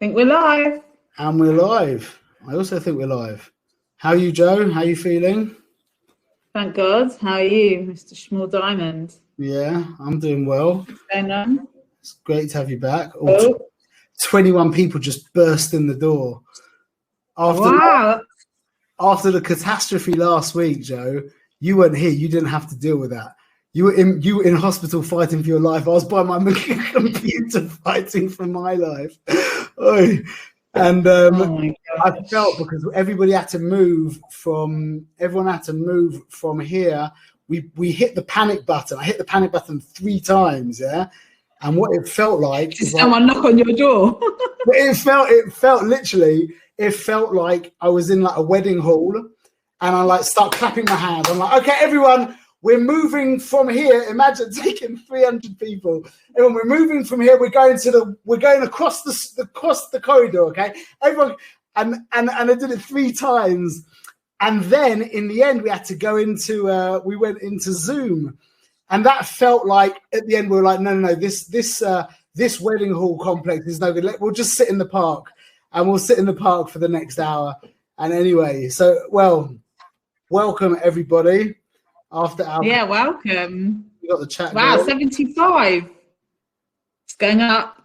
think we're live. And we're live. I also think we're live. How are you, Joe? How are you feeling? Thank God. How are you, Mr. Schmall Diamond? Yeah, I'm doing well. What's going on? It's great to have you back. Oh. 21 people just burst in the door. Wow. After the catastrophe last week, Joe, you weren't here. You didn't have to deal with that. You were in hospital fighting for your life. I was by my computer fighting for my life. And I felt, because everyone had to move from here. We hit the panic button. I hit the panic button 3 times, yeah. And what it felt like, did someone knock on your door? it felt like I was in like a wedding hall, and I like start clapping my hands. I'm like, okay, everyone, we're moving from here. Imagine taking 300 people. Everyone, we're moving from here. We're going across the corridor. Okay, everyone, and I did it 3 times, and then in the end we had to go into we went into Zoom, and that felt like at the end we were like, no, this wedding hall complex is no good. We'll just sit in the park, and we'll sit in the park for the next hour. And anyway, so welcome everybody. Welcome. We got the chat. Wow, going. 75. It's going up.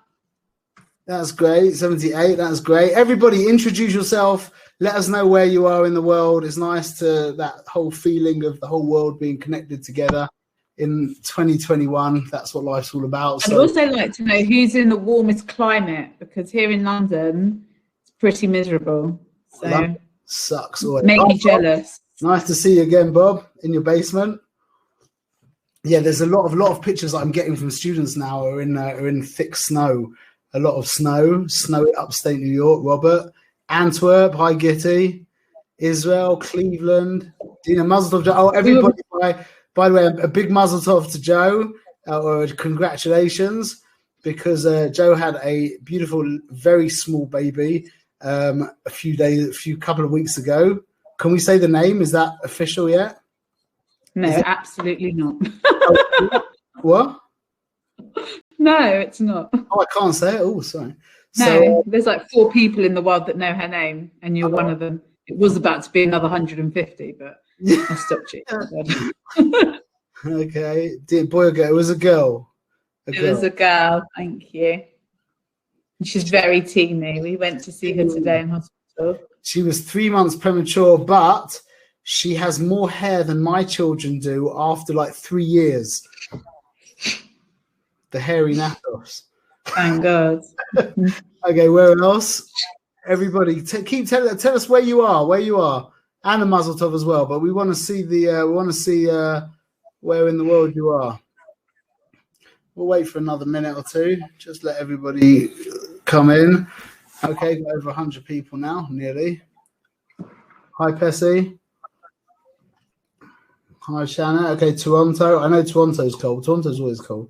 That's great. 78. That's great. Everybody, introduce yourself. Let us know where you are in the world. It's nice to that whole feeling of the whole world being connected together in 2021. That's what life's all about. I'd also like to know who's in the warmest climate, because here in London it's pretty miserable. So London sucks. Make me jealous. Nice to see you again, Bob, in your basement. Yeah, there's a lot of pictures that I'm getting from students now are in thick snow. A lot of snowy upstate New York. Robert, Antwerp, hi Gitty, Israel, Cleveland, Dina, Mazel Tov. Oh, everybody! By the way, a big Mazel Tov to Joe. Congratulations, because Joe had a beautiful, very small baby a couple of weeks ago. Can we say the name? Is that official yet? No, absolutely not. What? No, it's not. Oh, I can't say it. Oh, sorry. No, there's like 4 people in the world that know her name, and you're one of them. It was about to be another 150, but I stopped you. Okay. Boy or girl? It was a girl. It was a girl. Thank you. She's very teeny. We went to see her today in hospital. She was 3 months premature, but she has more hair than my children do after like 3 years. The hairy nappers. Thank God. Okay, where else? Everybody, tell us where you are, and a Mazel Tov as well. But we want to see where in the world you are. We'll wait for another minute or 2. Just let everybody come in. Okay, got over 100 people now, nearly. Hi, Pessy. Hi, Shanna. Okay, Toronto. I know Toronto's cold. Toronto's always cold.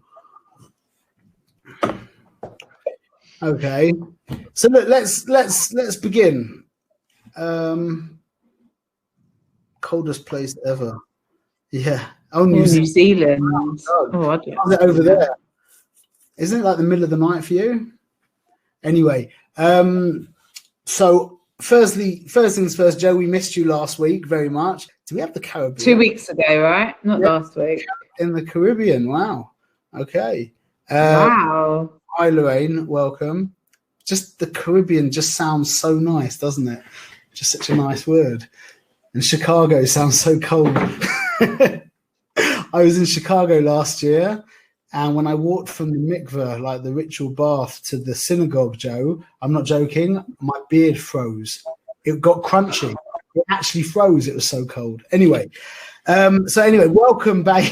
Okay, so look, let's begin. Coldest place ever. Yeah. Oh, New Zealand. Oh, how's it over there? Isn't it like the middle of the night for you? Anyway, so first things first, Joe, we missed you last week very much. Do we have the Caribbean? 2 weeks ago, right? Not last week. In the Caribbean. Wow. Okay. Wow. Hi, Lorraine. Welcome. Just the Caribbean just sounds so nice, doesn't it? Just such a nice word. And Chicago sounds so cold. I was in Chicago last year, and when I walked from the mikveh, like the ritual bath, to the synagogue, Joe, I'm not joking, my beard froze. It got crunchy. It actually froze. It was so cold. Anyway, welcome back.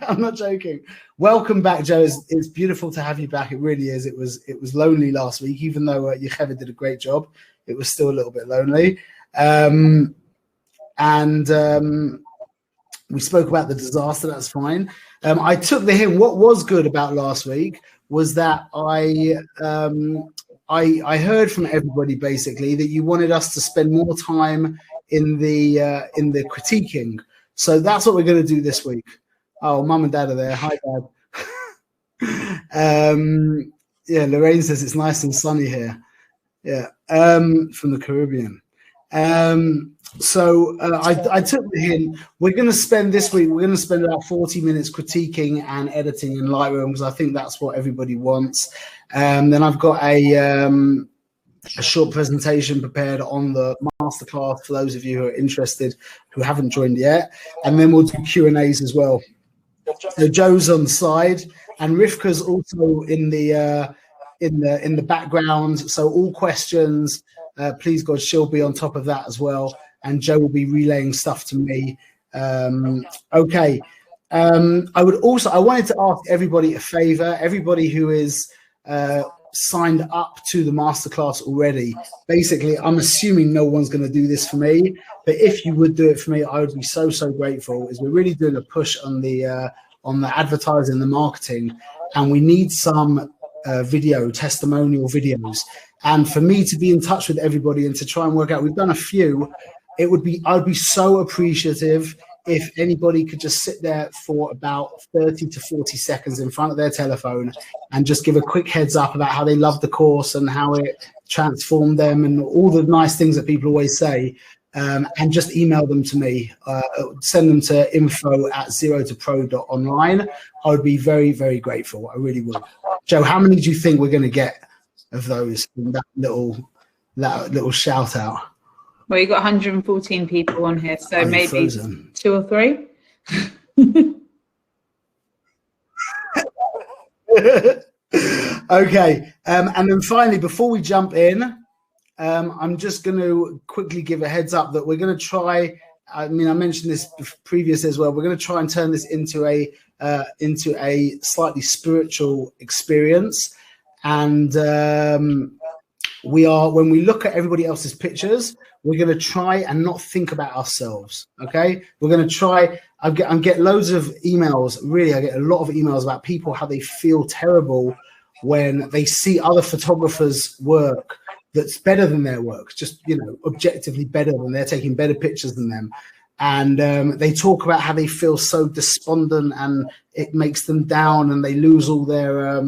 I'm not joking. Welcome back, Joe. It's beautiful to have you back. It really is. It was lonely last week, even though Yecheva did a great job. It was still a little bit lonely. We spoke about the disaster. That's fine. I took the hint. What was good about last week was that I heard from everybody basically that you wanted us to spend more time in the critiquing. So that's what we're going to do this week. Oh, Mum and Dad are there. Hi, Dad. Yeah, Lorraine says it's nice and sunny here. Yeah, from the Caribbean. So I took the hint. We're going to spend this week, we're going to spend about 40 minutes critiquing and editing in Lightroom, because I think that's what everybody wants. Then I've got a short presentation prepared on the masterclass for those of you who are interested, who haven't joined yet. And then we'll do Q&As as well. So Joe's on the side, and Rivka's also in the background. So all questions, please God, she'll be on top of that as well. And Joe will be relaying stuff to me. Okay. I wanted to ask everybody a favor. Everybody who is signed up to the masterclass already. Basically, I'm assuming no one's going to do this for me, but if you would do it for me, I would be so grateful. Is we're really doing a push on the advertising, the marketing, and we need some testimonial videos. And for me to be in touch with everybody and to try and work out, we've done a few. I'd be so appreciative if anybody could just sit there for about 30 to 40 seconds in front of their telephone and just give a quick heads up about how they loved the course and how it transformed them and all the nice things that people always say, and just email them to me. Send them to info@zerotopro.online. I would be very grateful. I really would. Joe, how many do you think we're going to get of those from that little shout out? Well, you've got 114 people on here, so maybe frozen. 2 or 3. Okay, and then finally, before we jump in, I'm just going to quickly give a heads up that we're going to try. I mean, I mentioned this previously as well. We're going to try and turn this into a slightly spiritual experience, and when we look at everybody else's pictures, we're going to try and not think about ourselves. Okay, we're going to try. I get loads of emails. Really, I get a lot of emails about people how they feel terrible when they see other photographers' work that's better than their work, just objectively better than, they're taking better pictures than them. And they talk about how they feel so despondent and it makes them down, and they lose all their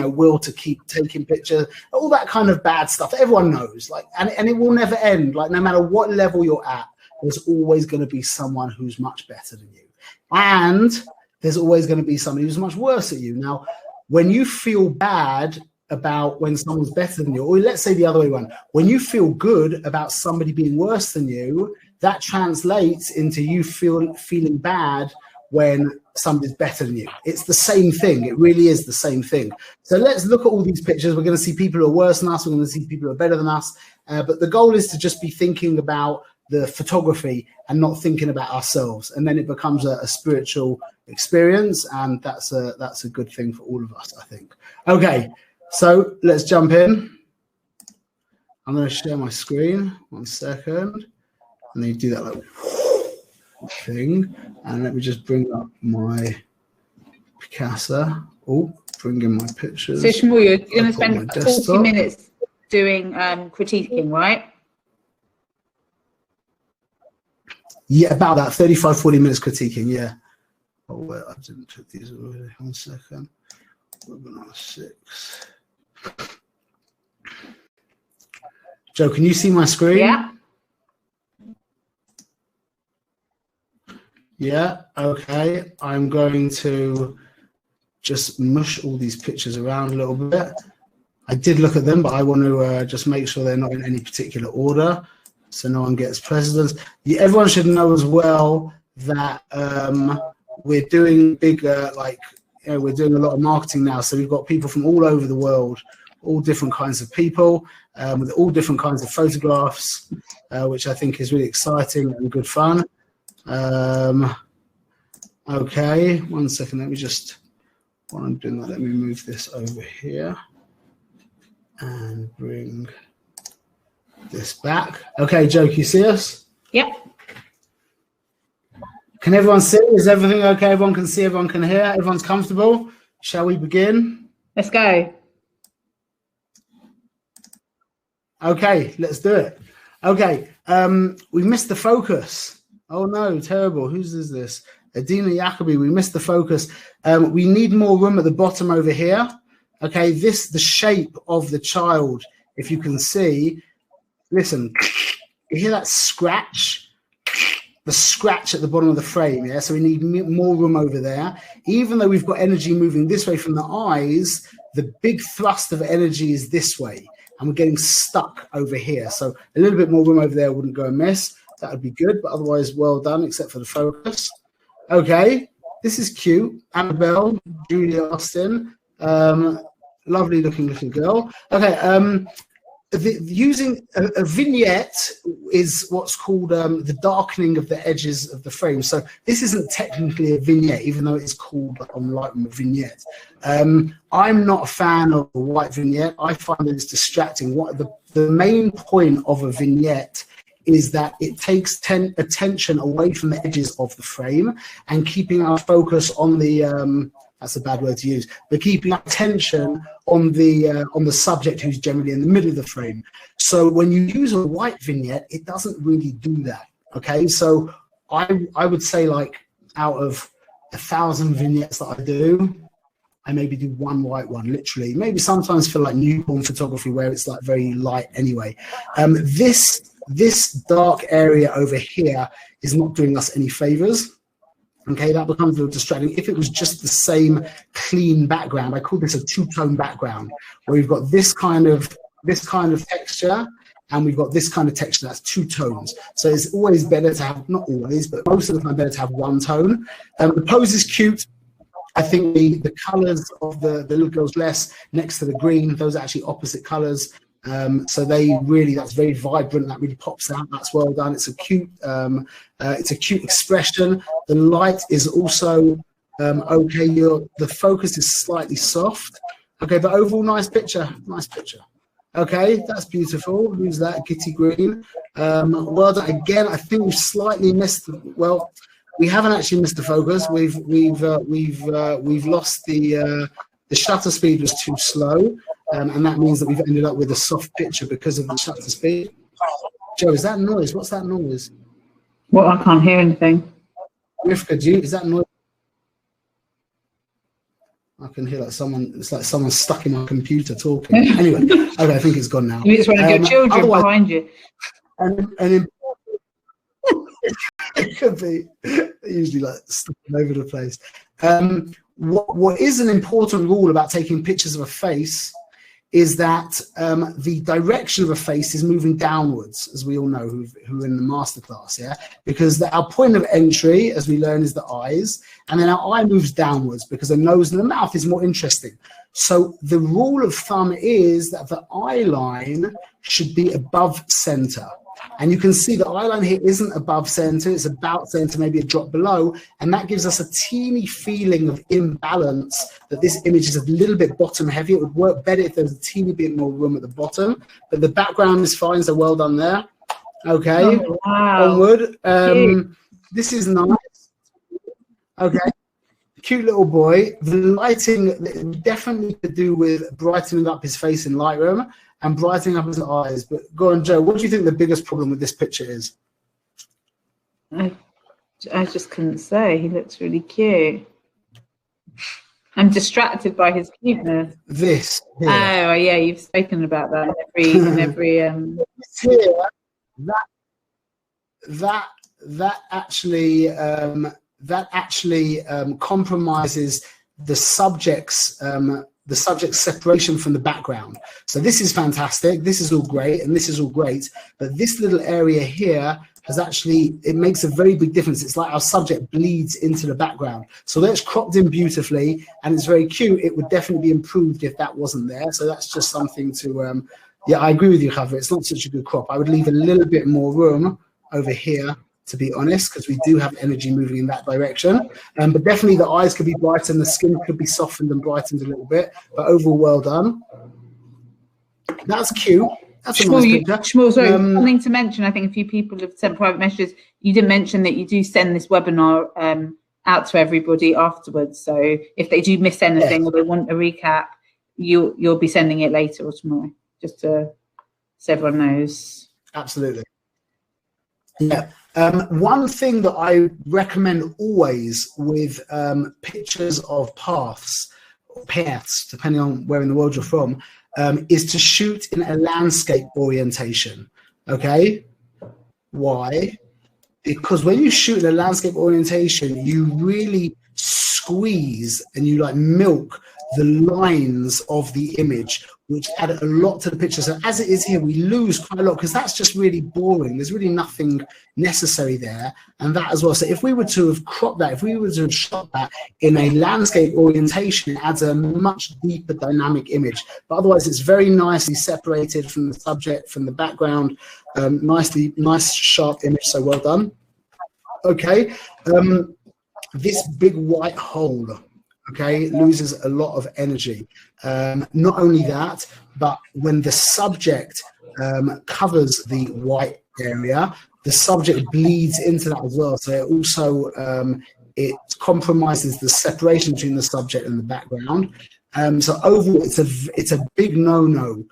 will to keep taking pictures, all that kind of bad stuff that everyone knows, and it will never end. Like, no matter what level you're at, there's always going to be someone who's much better than you, and there's always going to be somebody who's much worse than you. Now, when you feel bad about when someone's better than you, or let's say the other way around, when you feel good about somebody being worse than you, that translates into you feeling bad when somebody's better than you. It's the same thing. It really is the same thing. So let's look at all these pictures. We're going to see people who are worse than us. We're going to see people who are better than us. But the goal is to just be thinking about the photography and not thinking about ourselves. And then it becomes a spiritual experience. And that's a good thing for all of us, I think. Okay, so let's jump in. I'm going to share my screen. 1 second. And then you do that like thing, and let me just bring up my Picasso. Bring in my pictures. So Shmuel, you're going to spend 40 minutes doing critiquing, right? Yeah, about that, 35-40 minutes critiquing. Yeah. Oh wait, I didn't put these already. 1 second. Webinar 6. Joe, can you see my screen? Yeah. Yeah, okay. I'm going to just mush all these pictures around a little bit. I did look at them, but I want to just make sure they're not in any particular order so no one gets precedence. Everyone should know as well that we're doing bigger, we're doing a lot of marketing now. So we've got people from all over the world, all different kinds of people, with all different kinds of photographs, which I think is really exciting and good fun. Okay, 1 second. Let me just, while I'm doing that, let me move this over here and bring this back. Okay, Joe, can you see us? Yep. Can everyone see? Is everything okay? Everyone can see, everyone can hear, everyone's comfortable. Shall we begin? Let's go. Okay, let's do it. Okay, we missed the focus. Oh no, terrible. Whose is this? Adina Jacobi, we missed the focus. We need more room at the bottom over here. Okay, the shape of the child, if you can see, listen, you hear that scratch? The scratch at the bottom of the frame, yeah? So we need more room over there. Even though we've got energy moving this way from the eyes, the big thrust of energy is this way, and we're getting stuck over here. So a little bit more room over there wouldn't go amiss. That would be good, but otherwise well done, except for the focus. Okay, this is cute. Annabelle, Julie Austin, lovely looking little girl. Okay, using a vignette is what's called the darkening of the edges of the frame. So this isn't technically a vignette, even though it's called on Lightroom a vignette. I'm not a fan of a white vignette. I find that it's distracting. What the main point of a vignette is that it takes attention away from the edges of the frame and keeping our focus on the that's a bad word to use, but keeping attention on the subject who's generally in the middle of the frame. So when you use a white vignette, it doesn't really do that. Okay, so I would say, like, out of 1,000 vignettes that I do, I maybe do one white one, literally. Maybe sometimes for like newborn photography where it's like very light anyway. This dark area over here is not doing us any favors. Okay, that becomes a little distracting. If it was just the same clean background, I call this a two-tone background, where we've got this kind of texture, and we've got this kind of texture. That's two tones. So it's always better to have, not always, but most of the time better to have one tone. The pose is cute. I think the colors of the little girl's dress next to the green, those are actually opposite colors. So that's very vibrant. That really pops out. That's well done. It's a cute expression. The light is also okay. The focus is slightly soft. Okay, but overall, nice picture. Nice picture. Okay, that's beautiful. Who's that? Kitty Green. Well done. Again, I think we've slightly missed. Well, we haven't actually missed the focus. We've lost the shutter speed was too slow. And that means that we've ended up with a soft picture because of the shutter speed. Joe, is that noise? What's that noise? Well, I can't hear anything. Rivka, is that noise? I can hear it's like someone stuck in my computer talking. Anyway, okay, I think it's gone now. You just want to go children behind you. And it could be usually like stuck over the place. What is an important rule about taking pictures of a face is that the direction of a face is moving downwards, as we all know who are in the masterclass, yeah? Because our point of entry, as we learn, is the eyes, and then our eye moves downwards because the nose and the mouth is more interesting. So the rule of thumb is that the eye line should be above center. And you can see the eye line here isn't above center, it's about center, maybe a drop below, and that gives us a teeny feeling of imbalance, that this image is a little bit bottom heavy. It would work better if there was a teeny bit more room at the bottom, but the background is fine, so well done there. Okay, oh, wow. Onward. This is nice. Okay, cute little boy. The lighting definitely to do with brightening up his face in Lightroom and brightening up his eyes. But go on, Joe, what do you think the biggest problem with this picture is? I just couldn't say. He looks really cute. I'm distracted by his cuteness. This. Here. Oh, yeah, you've spoken about that in every here, that actually compromises the subject's separation from the background. So this is fantastic. This is all great, and this is all great. But this little area here it makes a very big difference. It's like our subject bleeds into the background. So that's cropped in beautifully, and it's very cute. It would definitely be improved if that wasn't there. So that's just something to, yeah, I agree with you, Javier. It's not such a good crop. I would leave a little bit more room over here, to be honest, because we do have energy moving in that direction. But definitely the eyes could be brightened, the skin could be softened and brightened a little bit, but overall well done. That's cute. That's a nice picture. Shmuel, sorry, something to mention. I think a few people have sent private messages. You did mention that you do send this webinar out to everybody afterwards. So if they do miss anything, or they want a recap, you'll be sending it later or tomorrow, just so everyone knows. Absolutely. Yeah. One thing that I recommend always with pictures of paths or paths, depending on where in the world you're from, is to shoot in a landscape orientation. Okay, why? Because when you shoot in a landscape orientation, you really squeeze and you like milk the lines of the image, which add a lot to the picture. So as it is here, we lose quite a lot because that's just really boring. There's really nothing necessary there, and that as well. So if we were to have cropped that, if we were to have shot that in a landscape orientation, it adds a much deeper dynamic image. But otherwise, it's very nicely separated from the subject, from the background. Nice sharp image. So well done. Okay, this big white hole, okay, loses a lot of energy. Not only that, but when the subject covers the white area, the subject bleeds into that as well. So it also it compromises the separation between the subject and the background. So overall, it's a big no-no.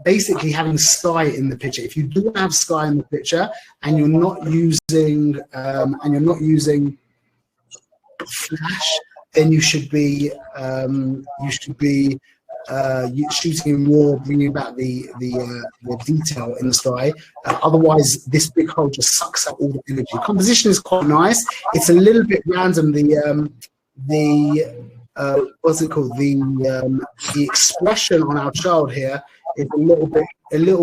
Basically having sky in the picture. If you do have sky in the picture and you're not using flash, then you should be shooting in RAW, bringing back the detail in the sky. Otherwise, this big hole just sucks out all the energy. Composition is quite nice. It's a little bit random. What's it called? The expression on our child here is a little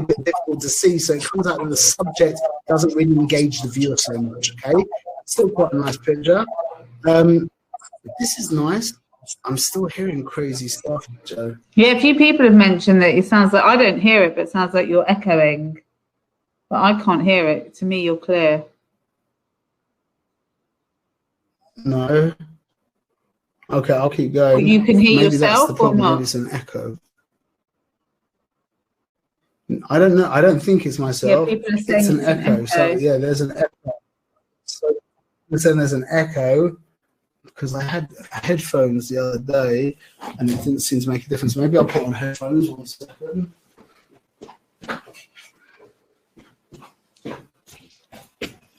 bit difficult to see. So it comes out that the subject doesn't really engage the viewer so much. Okay, still quite a nice picture. This is nice. I'm still hearing crazy stuff, Joe. Yeah, a few people have mentioned that it sounds like, I don't hear it, but it sounds like you're echoing. But I can't hear it. To me, you're clear. No. Okay, I'll keep going. Well, you can hear maybe yourself that's the problem. or not? Maybe it's an echo. I don't know. I don't think it's myself. Yeah, people are saying it's an echo. So yeah, there's an echo. So there's an echo. Because I had headphones the other day and it didn't seem to make a difference. Maybe I'll put on headphones 1 second.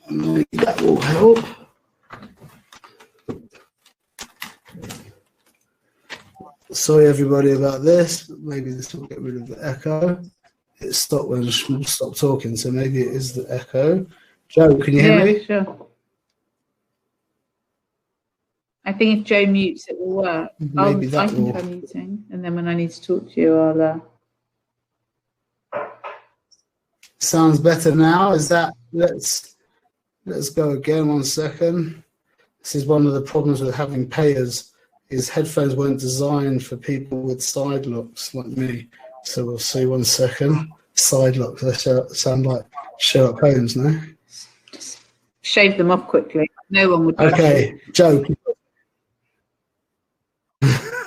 Maybe that will help. Sorry everybody about this. Maybe this will get rid of the echo. It stopped when I stopped talking, so maybe it is the echo. Joe, can you hear me? Yeah, sure. I think if Joe mutes, it will work. Maybe I can try muting, and then when I need to talk to you, I'll. Sounds better now. Is that? Let's go again. 1 second. This is one of the problems with having payers. Is headphones weren't designed for people with side locks like me. So we'll see. 1 second. Side locks. They sound like Sherlock Holmes, no? Just shave them off quickly. No one would. Okay, Joe.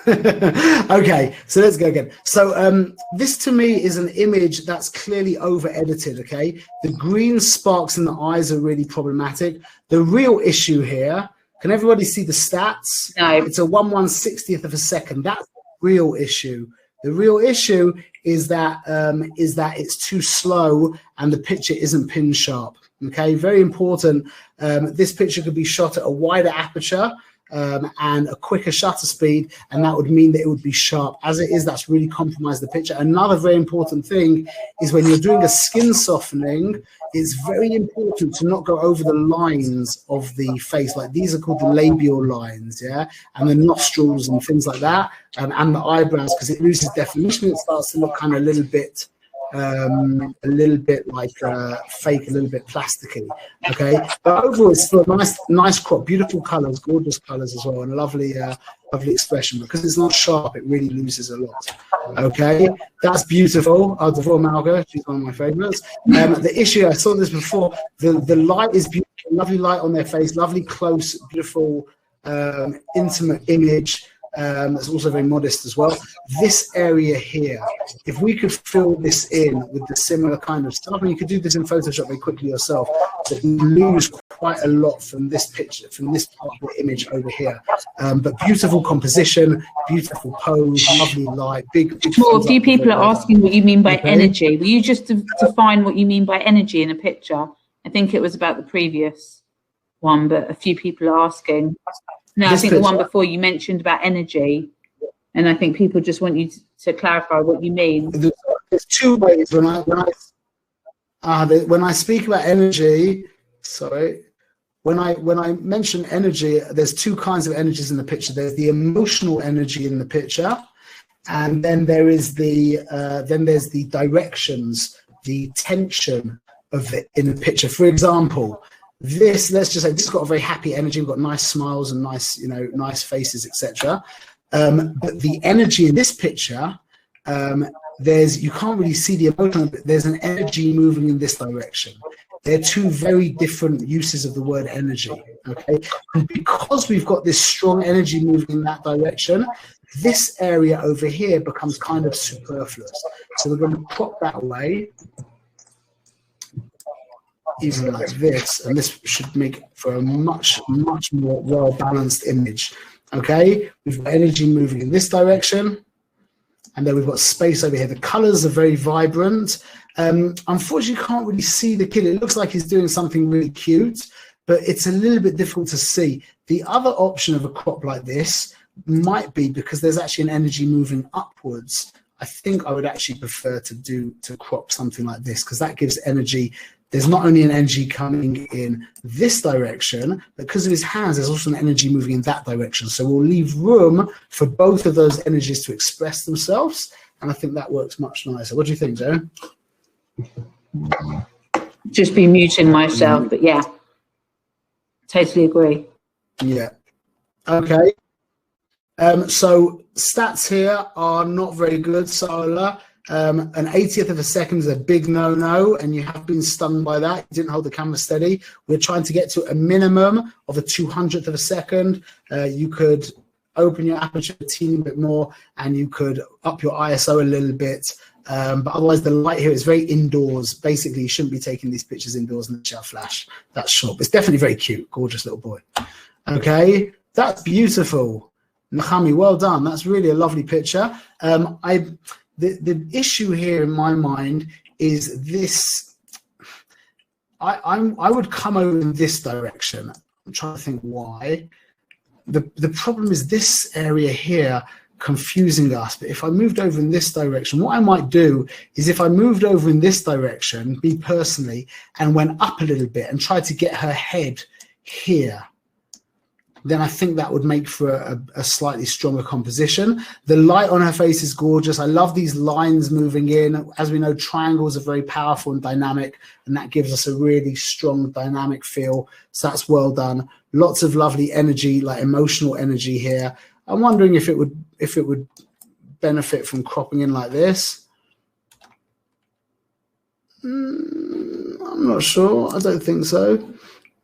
Okay, so let's go again. So this to me is an image that's clearly over edited. Okay, the green sparks in the eyes are really problematic. The real issue here, can everybody see the stats? No. It's a 1/160th of a second. That's the real issue. The real issue is that it's too slow and the picture isn't pin sharp. Okay, very important. This picture could be shot at a wider aperture and a quicker shutter speed, and that would mean that it would be sharp. As it is, that's really compromised the picture. Another very important thing is when you're doing a skin softening, it's very important to not go over the lines of the face. Like these are called the labial lines, yeah, and the nostrils and things like that, and the eyebrows, because it loses definition. It starts to look kind of a little bit like fake, a little bit plasticky. Okay, but overall it's still a nice crop, beautiful colors, gorgeous colors as well, and a lovely expression. Because it's not sharp, it really loses a lot. Okay, that's beautiful. Devor Malga, she's one of my favorites. The issue, I saw this before, the light is beautiful, lovely light on their face, lovely close, beautiful, intimate image. That's also very modest as well. This area here, if we could fill this in with the similar kind of stuff, and you could do this in Photoshop very quickly yourself, but you lose quite a lot from this picture, from this part of the image over here. But beautiful composition, beautiful pose, lovely light, big. Well, a few people are asking what you mean by energy. Will you just define what you mean by energy in a picture? I think it was about the previous one, but a few people are asking. No, I think the one before you mentioned about energy, and I think people just want you to clarify what you mean. There's two ways when I speak about energy. Sorry, when I mention energy, there's two kinds of energies in the picture. There's the emotional energy in the picture, and then there's the directions, the tension of it in the picture. For example, let's just say this has got a very happy energy. We've got nice smiles and nice, nice faces, etc. But the energy in this picture, you can't really see the emotion, but there's an energy moving in this direction. They're two very different uses of the word energy. Okay, and because we've got this strong energy moving in that direction, this area over here becomes kind of superfluous. So we're going to crop that away. Even like this, and this should make for a much more well-balanced image. Okay, we've got energy moving in this direction, and then we've got space over here. The colors are very vibrant. Unfortunately, you can't really see the kid. It looks like he's doing something really cute, but it's a little bit difficult to see. The other option of a crop like this might be, because there's actually an energy moving upwards, I think I would actually prefer to crop something like this, because that gives energy. There's not only an energy coming in this direction, but because of his hands, there's also an energy moving in that direction. So we'll leave room for both of those energies to express themselves. And I think that works much nicer. What do you think, Zoe? Just be muting myself, but yeah, totally agree. Yeah. Okay. So stats here are not very good, Sarah. An 80th of a second is a big no-no, and you have been stunned by that. You didn't hold the camera steady. We're trying to get to a minimum of a 200th of a second. You could open your aperture a teeny bit more, and you could up your ISO a little bit. But otherwise, the light here is very indoors. Basically, you shouldn't be taking these pictures indoors in the shell flash. That's short. It's definitely very cute. Gorgeous little boy. Okay, that's beautiful. Nahami, well done. That's really a lovely picture. The issue here in my mind is this. I would come over in this direction. I'm trying to think why. The problem is this area here confusing us. But if I moved over in this direction, what I might do is, if I moved over in this direction, me personally, and went up a little bit and tried to get her head here, then I think that would make for a slightly stronger composition. The light on her face is gorgeous. I love these lines moving in. As we know, triangles are very powerful and dynamic, and that gives us a really strong dynamic feel. So that's well done. Lots of lovely energy, like emotional energy here. I'm wondering if it would benefit from cropping in like this. I'm not sure. I don't think so.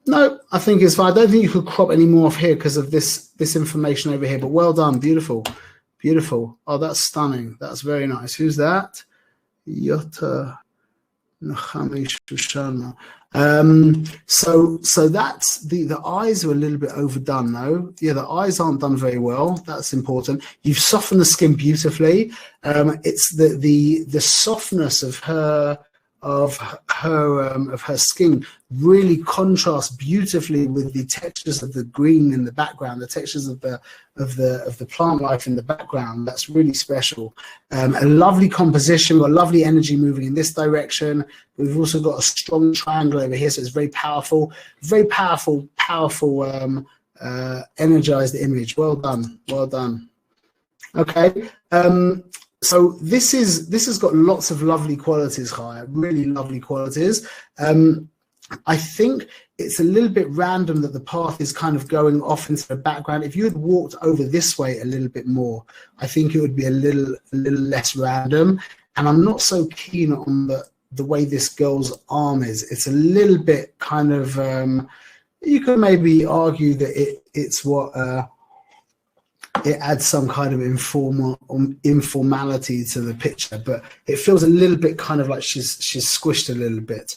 No, I think it's fine. I don't think you could crop any more off here because of this information over here. But well done, beautiful, beautiful. Oh, that's stunning. That's very nice. Who's that? Yota Nahami Shushana. So that's the eyes are a little bit overdone though. Yeah, the eyes aren't done very well. That's important. You've softened the skin beautifully. It's the softness of her skin really contrasts beautifully with the textures of the green in the background, the textures of the plant life in the background. That's really special. A lovely composition. We've got lovely energy moving in this direction. We've also got a strong triangle over here, so it's very powerful, energized image. Well done, well done. Okay. So this has got lots of lovely qualities, Chaya, really lovely qualities. I think it's a little bit random that the path is kind of going off into the background. If you had walked over this way a little bit more, I think it would be a little less random. And I'm not so keen on the way this girl's arm is. It's a little bit kind of, you could maybe argue that it's what... it adds some kind of informality to the picture, but it feels a little bit kind of like she's squished a little bit.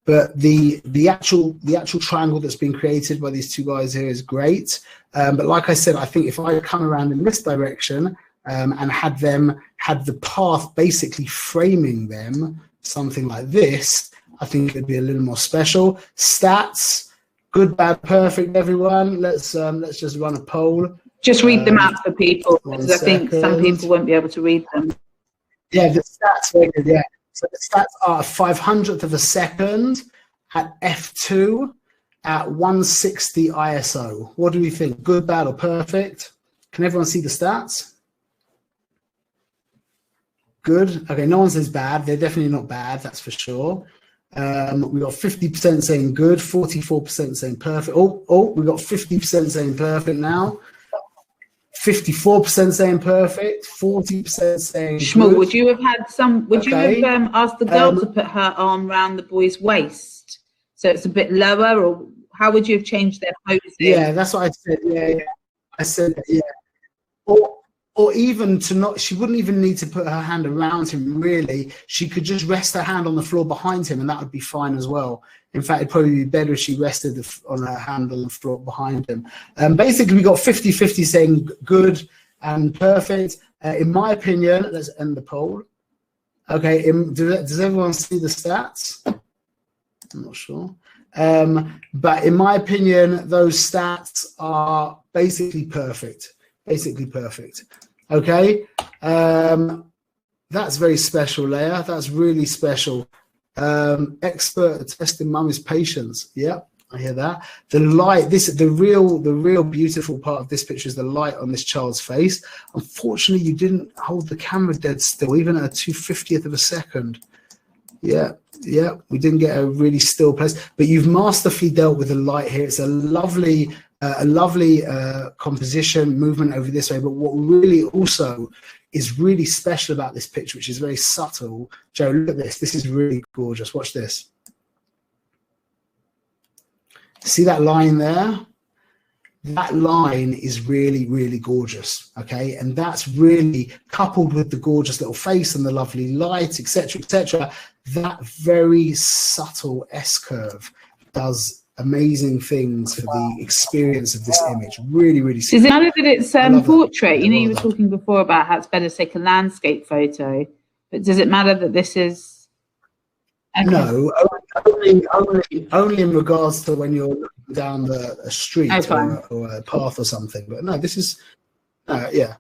But the actual triangle that's been created by these two guys here is great. But like I said, I think if I come around in this direction and had the path basically framing them, something like this, I think it'd be a little more special. Stats. Good, bad, perfect, everyone. Let's just run a poll. Just read them out for people, because I think some people won't be able to read them. Yeah, the stats are good, yeah. So the stats are 500th of a second at f2 at 160 ISO. What do we think? Good, bad, or perfect? Can everyone see the stats? Good. Okay, no one says bad. They're definitely not bad, that's for sure. We got 50% saying good, 44% saying perfect. Oh, we got 50% saying perfect now. 54% saying perfect, 40% saying Shmuel, good. would you have had some? Would you have asked the girl to put her arm around the boy's waist so it's a bit lower, or how would you have changed their posing? Yeah, that's what I said. Yeah. I said yeah. Or even to not, she wouldn't even need to put her hand around him, really. She could just rest her hand on the floor behind him, and that would be fine as well. In fact, it'd probably be better if she rested on her hand on the floor behind him. Basically, we got 50-50 saying good and perfect. In my opinion, let's end the poll. Okay, does everyone see the stats? I'm not sure. But in my opinion, those stats are basically perfect. Basically perfect. Okay, that's very special, Leia. That's really special. Expert at testing mummy's patience. Yeah, I hear that. The light. The real beautiful part of this picture is the light on this child's face. Unfortunately, you didn't hold the camera dead still, even at a 2/50th of a second. Yeah, we didn't get a really still place, but you've masterfully dealt with the light here. It's a lovely composition movement over this way. But what really also is really special about this picture, which is very subtle. Joe, look at this. This is really gorgeous. Watch this. See that line there? That line is really, really gorgeous, okay? And that's really coupled with the gorgeous little face and the lovely light, etc., etc. That very subtle S-curve does amazing things for the experience of this image. Really, really. Does it matter that it's portrait? You know, you were talking before about how it's better to take a landscape photo, but does it matter that this is? Okay. No, only in regards to when you're looking down a street or a path or something. But no, this is, yeah.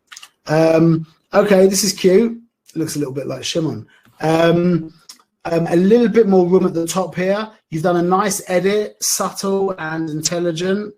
Okay, this is cute. It looks a little bit like Shimon. A little bit more room at the top here. You've done a nice edit, subtle and intelligent,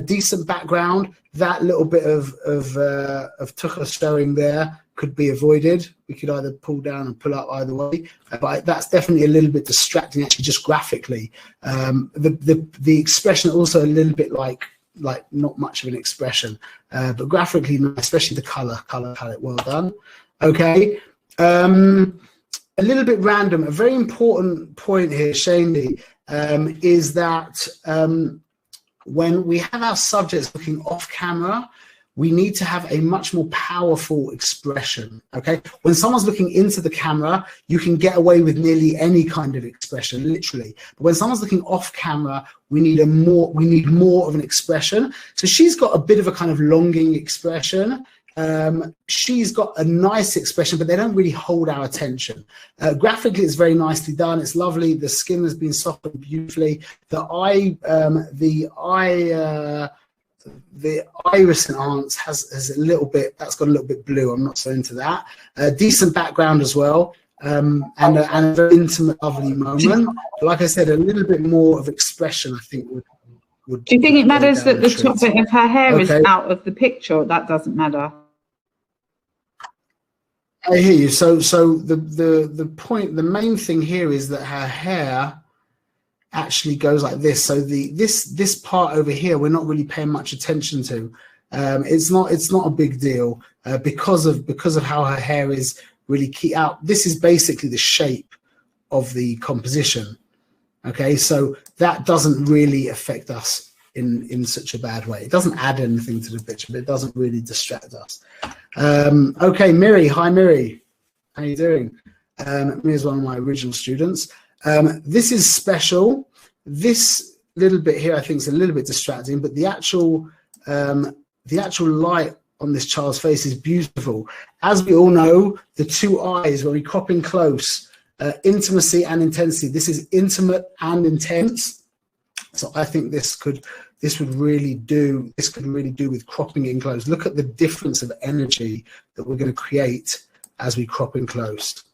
decent background. That little bit of tuchel showing there could be avoided. We could either pull down and pull up either way, but that's definitely a little bit distracting, actually, just graphically. The expression also a little bit like not much of an expression, but graphically, especially the color palette. Well done. Okay. A little bit random. A very important point here, Shandy, is that when we have our subjects looking off camera, we need to have a much more powerful expression, okay? When someone's looking into the camera, you can get away with nearly any kind of expression, literally. But when someone's looking off camera, we need more of an expression. So she's got a bit of a kind of longing expression. She's got a nice expression, but they don't really hold our attention. Graphically, it's very nicely done. It's lovely. The skin has been softened beautifully. The iris enhance has a little bit, that's got a little bit blue. I'm not so into that. Decent background as well, and a very intimate, lovely moment. But like I said, a little bit more of expression, I think, would. Do you think it matters that the top bit of her hair is out of the picture, or that doesn't matter? I hear you. So the point, the main thing here is that her hair actually goes like this. So this part over here, we're not really paying much attention to. It's not a big deal because of how her hair is really key out. This is basically the shape of the composition. Okay, so that doesn't really affect us in such a bad way. It doesn't add anything to the picture, but it doesn't really distract us. Okay, Miri. Hi, Miri. How you doing? Miri's one of my original students. This is special. This little bit here, I think, is a little bit distracting, but the actual light on this child's face is beautiful. As we all know, the two eyes, when we crop in close, intimacy and intensity. This is intimate and intense. So I think this could really do with cropping in close. Look at the difference of energy that we're going to create as we crop in close.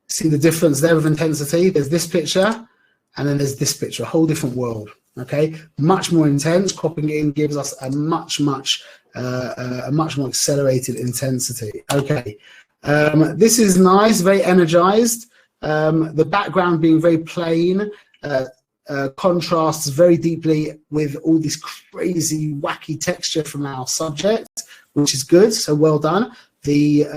See the difference there of intensity? There's this picture, and then there's this picture, a whole different world. Okay, much more intense. Cropping in gives us a much more accelerated intensity. Okay, this is nice, very energized. The background being very plain, contrasts very deeply with all this crazy, wacky texture from our subject, which is good. So well done. The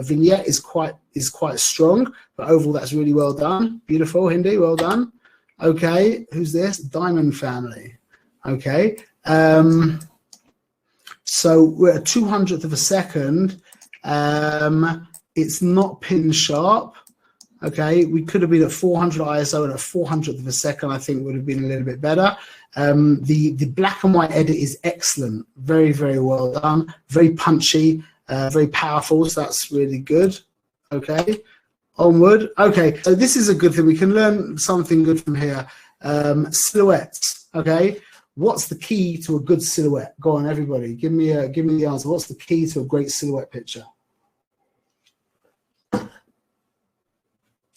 vignette is quite strong, but overall that's really well done. Beautiful, Hindi, well done. Okay, who's this? Diamond Family. Okay, so we're at 200th of a second. It's not pin sharp. Okay, we could have been at 400 ISO, and at 400th of a second I think would have been a little bit better. The black and white edit is excellent, very, very well done, very punchy, very powerful, so that's really good. Okay, onward. Okay, so this is a good thing. We can learn something good from here. Silhouettes. Okay, what's the key to a good silhouette? Go on, everybody, give me the answer. What's the key to a great silhouette picture?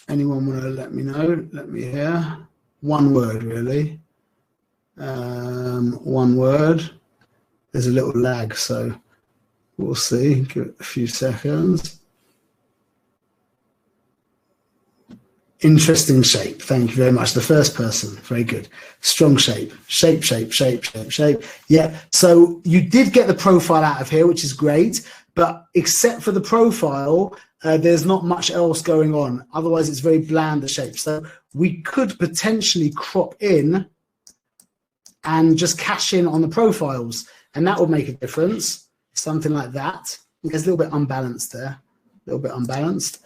Anyone want to let me know? Let me hear. One word, really. One word. There's a little lag, so we'll see. Give it a few seconds. Interesting shape. Thank you very much. The first person. Very good. Strong shape. Shape. Yeah. So you did get the profile out of here, which is great. But except for the profile, there's not much else going on. Otherwise, it's very bland, the shape. So we could potentially crop in and just cash in on the profiles, and that would make a difference. Something like that. It's a little bit unbalanced there. A little bit unbalanced.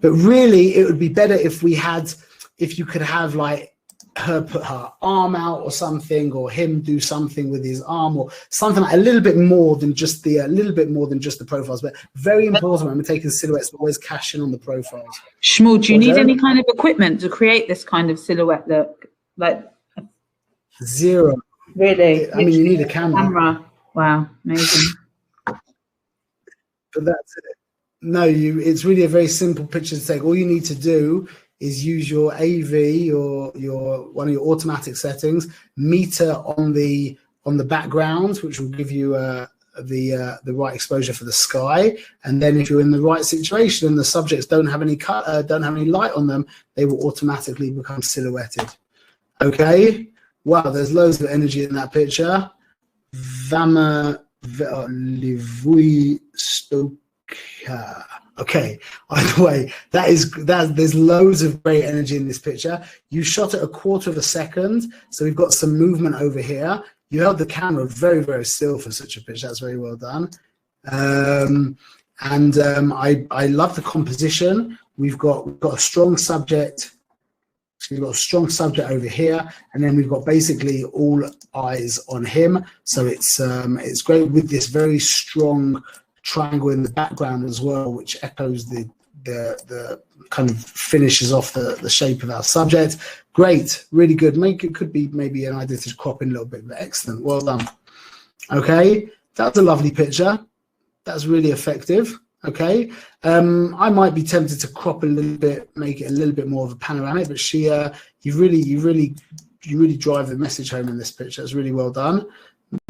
But really, it would be better if you could have like her put her arm out or something, or him do something with his arm, or something like a little bit more than just the profiles. But very important when we're taking silhouettes, but always cash in on the profiles. Shmuel, do you need any kind of equipment to create this kind of silhouette look? Like zero. Really? I mean, you need a camera. Wow, amazing. But that's it. No, it's really a very simple picture to take. All you need to do is use your AV or one of your automatic settings, meter on the background, which will give you the right exposure for the sky. And then if you're in the right situation and the subjects don't have any light on them, they will automatically become silhouetted. Okay. Wow, there's loads of energy in that picture. Okay, either way, there's loads of great energy in this picture. You shot at 1/4 of a second, so we've got some movement over here. You held the camera very, very still for such a picture. That's very well done. I love the composition. We've got a strong subject. So we've got a strong subject over here, and then we've got basically all eyes on him. So it's great with this very strong triangle in the background as well, which echoes the kind of finishes off the shape of our subject. Great, really good. It could be maybe an idea to crop in a little bit, but excellent, well done. Okay, that's a lovely picture. That's really effective. Okay, I might be tempted to crop a little bit, make it a little bit more of a panoramic, but you really drive the message home in this picture. It's really well done.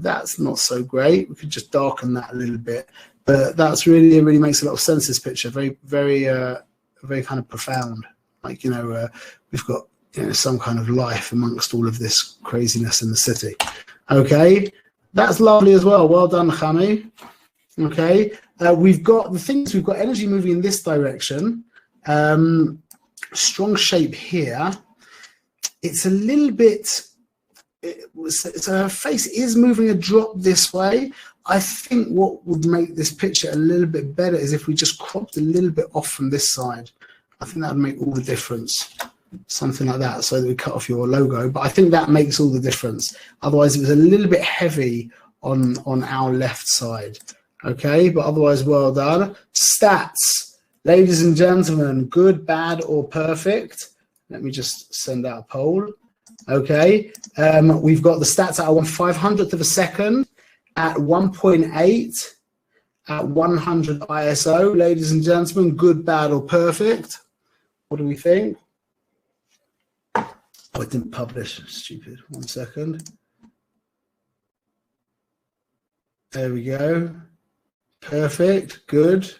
That's not so great. We could just darken that a little bit, but that's really makes a lot of sense. This picture, very kind of profound. Like, we've got some kind of life amongst all of this craziness in the city. Okay, that's lovely as well. Well done, Khami. Okay, we've got energy moving in this direction. Strong shape here. It's a little bit. So her face is moving a drop this way. I think what would make this picture a little bit better is if we just cropped a little bit off from this side. I think that would make all the difference. Something like that, so that we cut off your logo. But I think that makes all the difference. Otherwise, it was a little bit heavy on our left side. Okay, but otherwise, well done. Stats, ladies and gentlemen, good, bad, or perfect. Let me just send out a poll. Okay, we've got the stats at 1/500th of a second at 1.8 at 100 ISO. Ladies and gentlemen, good, bad, or perfect? What do we think? Oh, I didn't publish. Stupid. 1 second. There we go. Perfect. Good.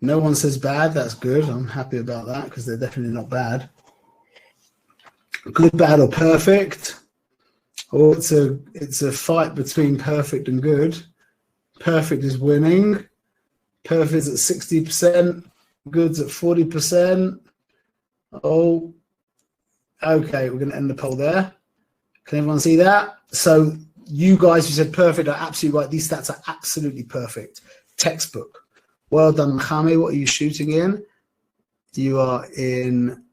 No one says bad. That's good. I'm happy about that because they're definitely not bad. Good, bad, or perfect? Oh, it's a fight between perfect and good. Perfect is winning. Perfect is at 60%. Good's at 40%. Oh, okay. We're going to end the poll there. Can everyone see that? So you guys who said perfect are absolutely right. These stats are absolutely perfect. Textbook. Well done, Mohammed. What are you shooting in? You are in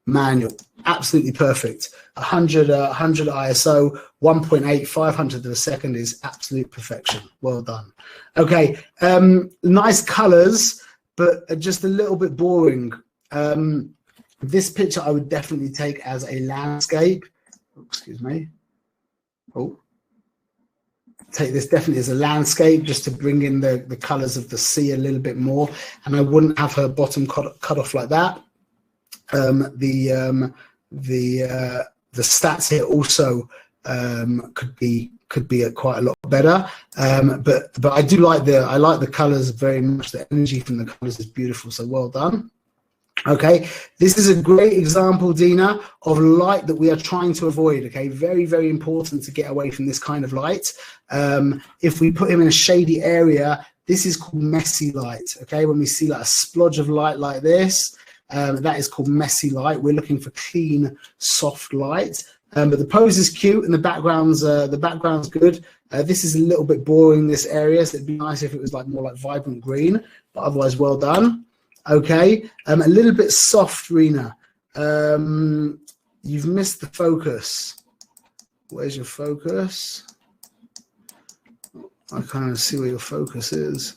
manual. Absolutely perfect. 100 ISO, 1.8, 500th of a second is absolute perfection. Well done. Okay, nice colors, but just a little bit boring. This picture I would definitely take as a landscape. Excuse me. Oh, take this definitely as a landscape, just to bring in the colors of the sea a little bit more. And I wouldn't have her bottom cut off like that. The stats here also could be quite a lot better, but I do like the colors very much. The energy from the colors is beautiful, so well done. Okay, this is a great example, Dina, of light that we are trying to avoid. Okay, very, very important to get away from this kind of light. If we put him in a shady area, this is called messy light. Okay, when we see like a splodge of light like this, that is called messy light. We're looking for clean, soft light. But the pose is cute and the background's good. This is a little bit boring, this area, so it'd be nice if it was like more like vibrant green, but otherwise well done. Okay, a little bit soft, Rena. You've missed the focus. Where's your focus? I kind of see where your focus is.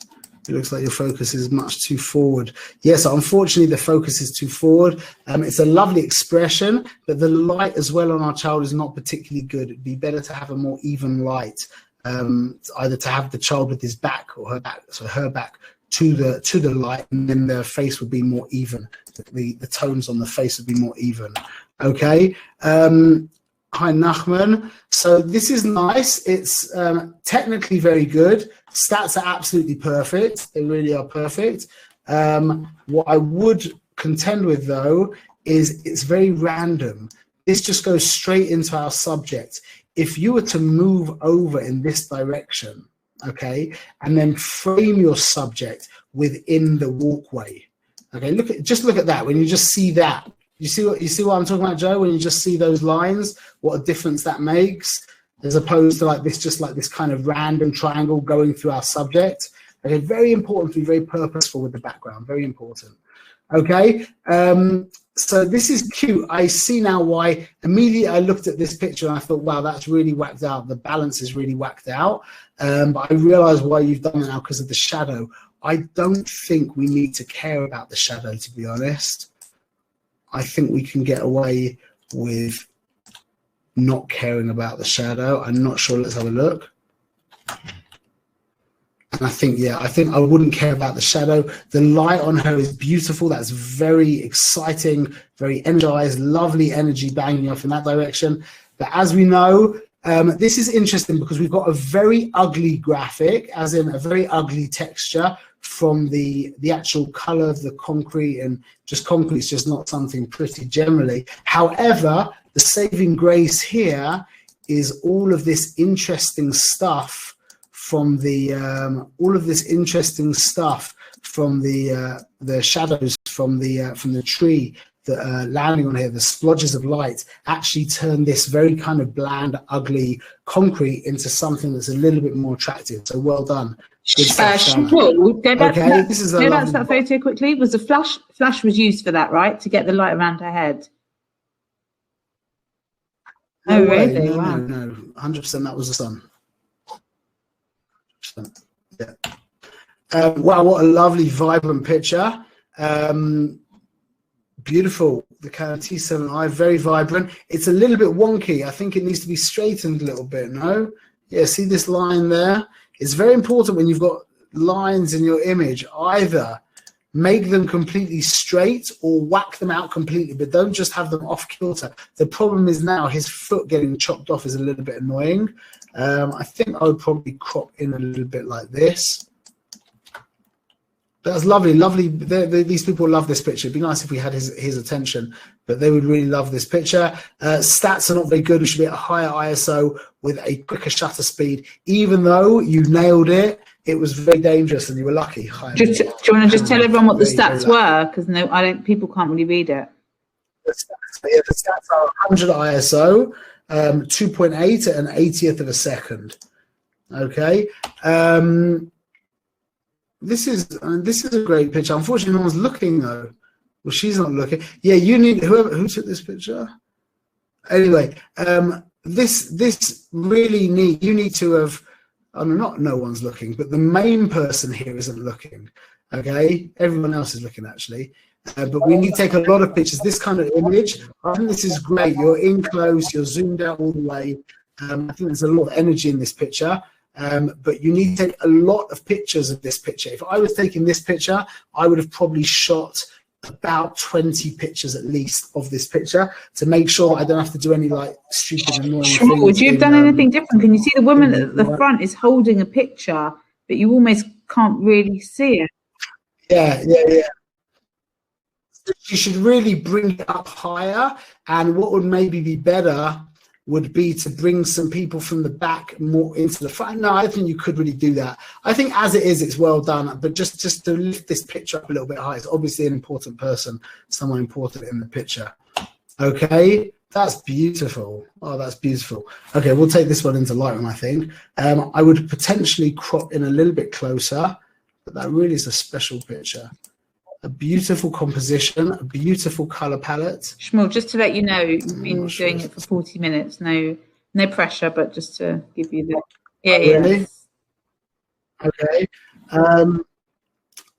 It looks like your focus is much too forward. Yes, unfortunately, the focus is too forward. It's a lovely expression, but the light as well on our child is not particularly good. It'd be better to have a more even light, either to have the child with his back or her back, so her back to the light, and then the face would be more even. The tones on the face would be more even. Okay. Hi, Nachman. So this is nice. It's technically very good. Stats are absolutely perfect. They really are perfect. What I would contend with, though, is it's very random. This just goes straight into our subject. If you were to move over in this direction, okay, and then frame your subject within the walkway, okay, just look at that. When you just see that, you see what I'm talking about, Joe? When you just see those lines, what a difference that makes, as opposed to like this kind of random triangle going through our subject. Okay, very important to be very purposeful with the background. Very important. Okay, so this is cute. I see now why. Immediately I looked at this picture and I thought, wow, that's really whacked out. The balance is really whacked out. But I realize why you've done it now, because of the shadow. I don't think we need to care about the shadow, to be honest. I think we can get away with not caring about the shadow. I'm not sure. Let's have a look. And I think I wouldn't care about the shadow. The light on her is beautiful. That's very exciting, very energized, lovely energy banging off in that direction. But as we know, this is interesting because we've got a very ugly graphic, as in a very ugly texture from the actual color of the concrete, and just concrete is just not something pretty generally. However, the saving grace here is all of this interesting stuff from the shadows from the tree that are landing on here. The splodges of light actually turn this very kind of bland, ugly concrete into something that's a little bit more attractive. So well done. Go back to this is a that photo quickly. Was the flash was used for that, right? To get the light around her head. No oh, way. really? No, wow. no, 100% that was the sun. Yeah. Wow, what a lovely, vibrant picture. Beautiful. The T7 eye, very vibrant. It's a little bit wonky. I think it needs to be straightened a little bit, no? Yeah, see this line there? It's very important when you've got lines in your image. Either make them completely straight or whack them out completely, but don't just have them off kilter. The problem is now his foot getting chopped off is a little bit annoying. I think I would probably crop in a little bit like this. That's lovely, lovely. These people love this picture. It'd be nice if we had his attention, but they would really love this picture. Stats are not very good. We should be at a higher ISO with a quicker shutter speed. Even though you nailed it, it was very dangerous, and you were lucky. Do you want to just tell everyone what the stats were? Because people can't really read it. The stats are 100 ISO, 2.8 at an 80th of a second. Okay. This is a great picture. Unfortunately, no one's looking though. Well, she's not looking. Yeah, you need who took this picture. Anyway, this really you need to have. Not no one's looking, but the main person here isn't looking. Okay, everyone else is looking actually. But we need to take a lot of pictures. This kind of image, I think this is great. You're in close, you're zoomed out all the way. I think there's a lot of energy in this picture. But you need to take a lot of pictures of this picture. If I was taking this picture, I would have probably shot about 20 pictures at least of this picture to make sure I don't have to do any like stupid annoying things. Would you have done anything different? Can you see the woman at the front is holding a picture, but you almost can't really see it? Yeah. You should really bring it up higher, and what would maybe be better would be to bring some people from the back more into the front. No, I don't think you could really do that. I think as it is, it's well done, but just to lift this picture up a little bit higher. It's obviously an important person, someone important in the picture. Okay, that's beautiful. Oh, that's beautiful. Okay, we'll take this one into Lightroom, I think. I would potentially crop in a little bit closer, but that really is a special picture. A beautiful composition, a beautiful color palette. Shmuel, just to let you know, you've been doing it for 40 minutes. No pressure, but just to give you the Really? Okay.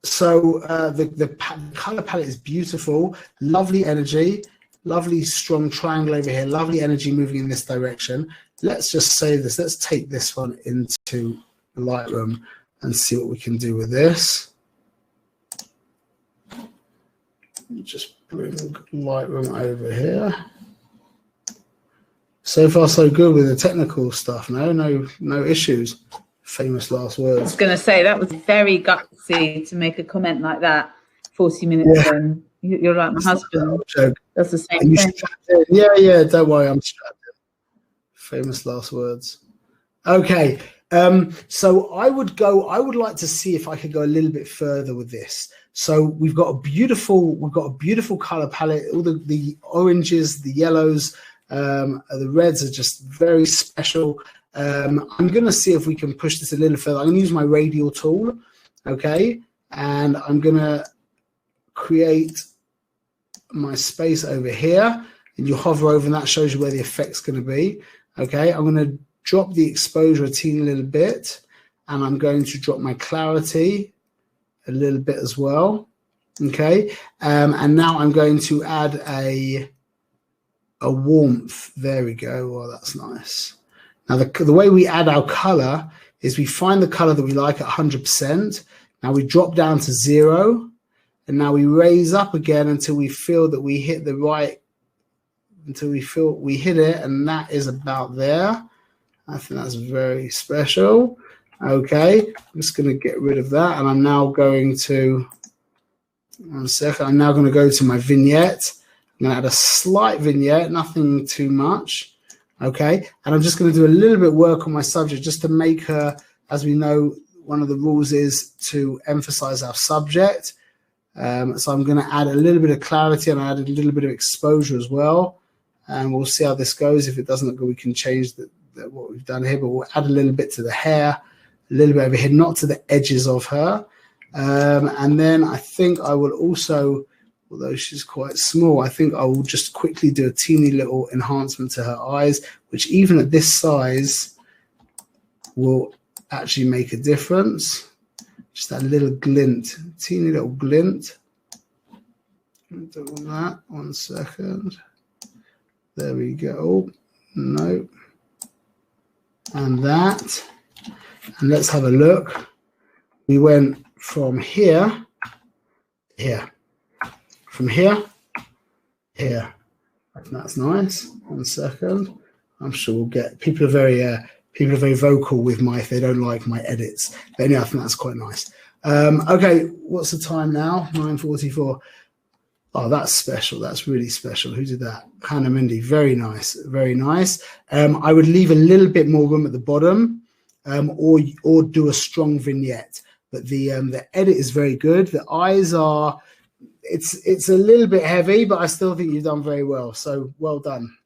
So the color palette is beautiful, lovely energy, lovely strong triangle over here, lovely energy moving in this direction. Let's just save this. Let's take this one into Lightroom and see what we can do with this. Just bring Lightroom over here. So far, so good with the technical stuff. No issues. Famous last words. I was going to say that was very gutsy to make a comment like that. 40 minutes in. You're like my husband. That's the same thing. Yeah. Don't worry, I'm strapped in. Famous last words. Okay. So I would like to see if I could go a little bit further with this. So we've got a beautiful color palette. All the oranges, the yellows, the reds are just very special. I'm going to see if we can push this a little further. I'm going to use my radial tool, okay? And I'm going to create my space over here. And you hover over and that shows you where the effect's going to be, okay? I'm going to drop the exposure a teeny little bit. And I'm going to drop my clarity a little bit as well, okay? And now I'm going to add a warmth. There we go. Well, that's nice. Now, the way we add our color is we find the color that we like at 100%. Now we drop down to 0, and now we raise up again until we feel that we hit the right, until we feel we hit it, and that is about there. I think that's very special. Okay, I'm just going to get rid of that, and I'm now going to, one second, I'm now going to go to my vignette. I'm going to add a slight vignette, nothing too much. Okay, and I'm just going to do a little bit of work on my subject just to make her, as we know, one of the rules is to emphasize our subject. So I'm going to add a little bit of clarity, and I added a little bit of exposure as well. And we'll see how this goes. If it doesn't look good, we can change what we've done here, but we'll add a little bit to the hair, a little bit over here, not to the edges of her. And then I think I will also, although she's quite small, I think I will just quickly do a teeny little enhancement to her eyes, which even at this size will actually make a difference. Just that little glint, teeny little glint. Do that. 1 second. There we go. No. And that. And let's have a look. We went from here to here. From here, here. That's nice. 1 second. I'm sure we'll get people are very vocal with if they don't like my edits. But anyway, I think that's quite nice. Okay, what's the time now? 9:44. Oh, that's special. That's really special. Who did that? Hannah Mindy. Very nice. Very nice. I would leave a little bit more room at the bottom, or do a strong vignette. But the edit is very good. The eyes are. It's a little bit heavy, but I still think you've done very well. So well done.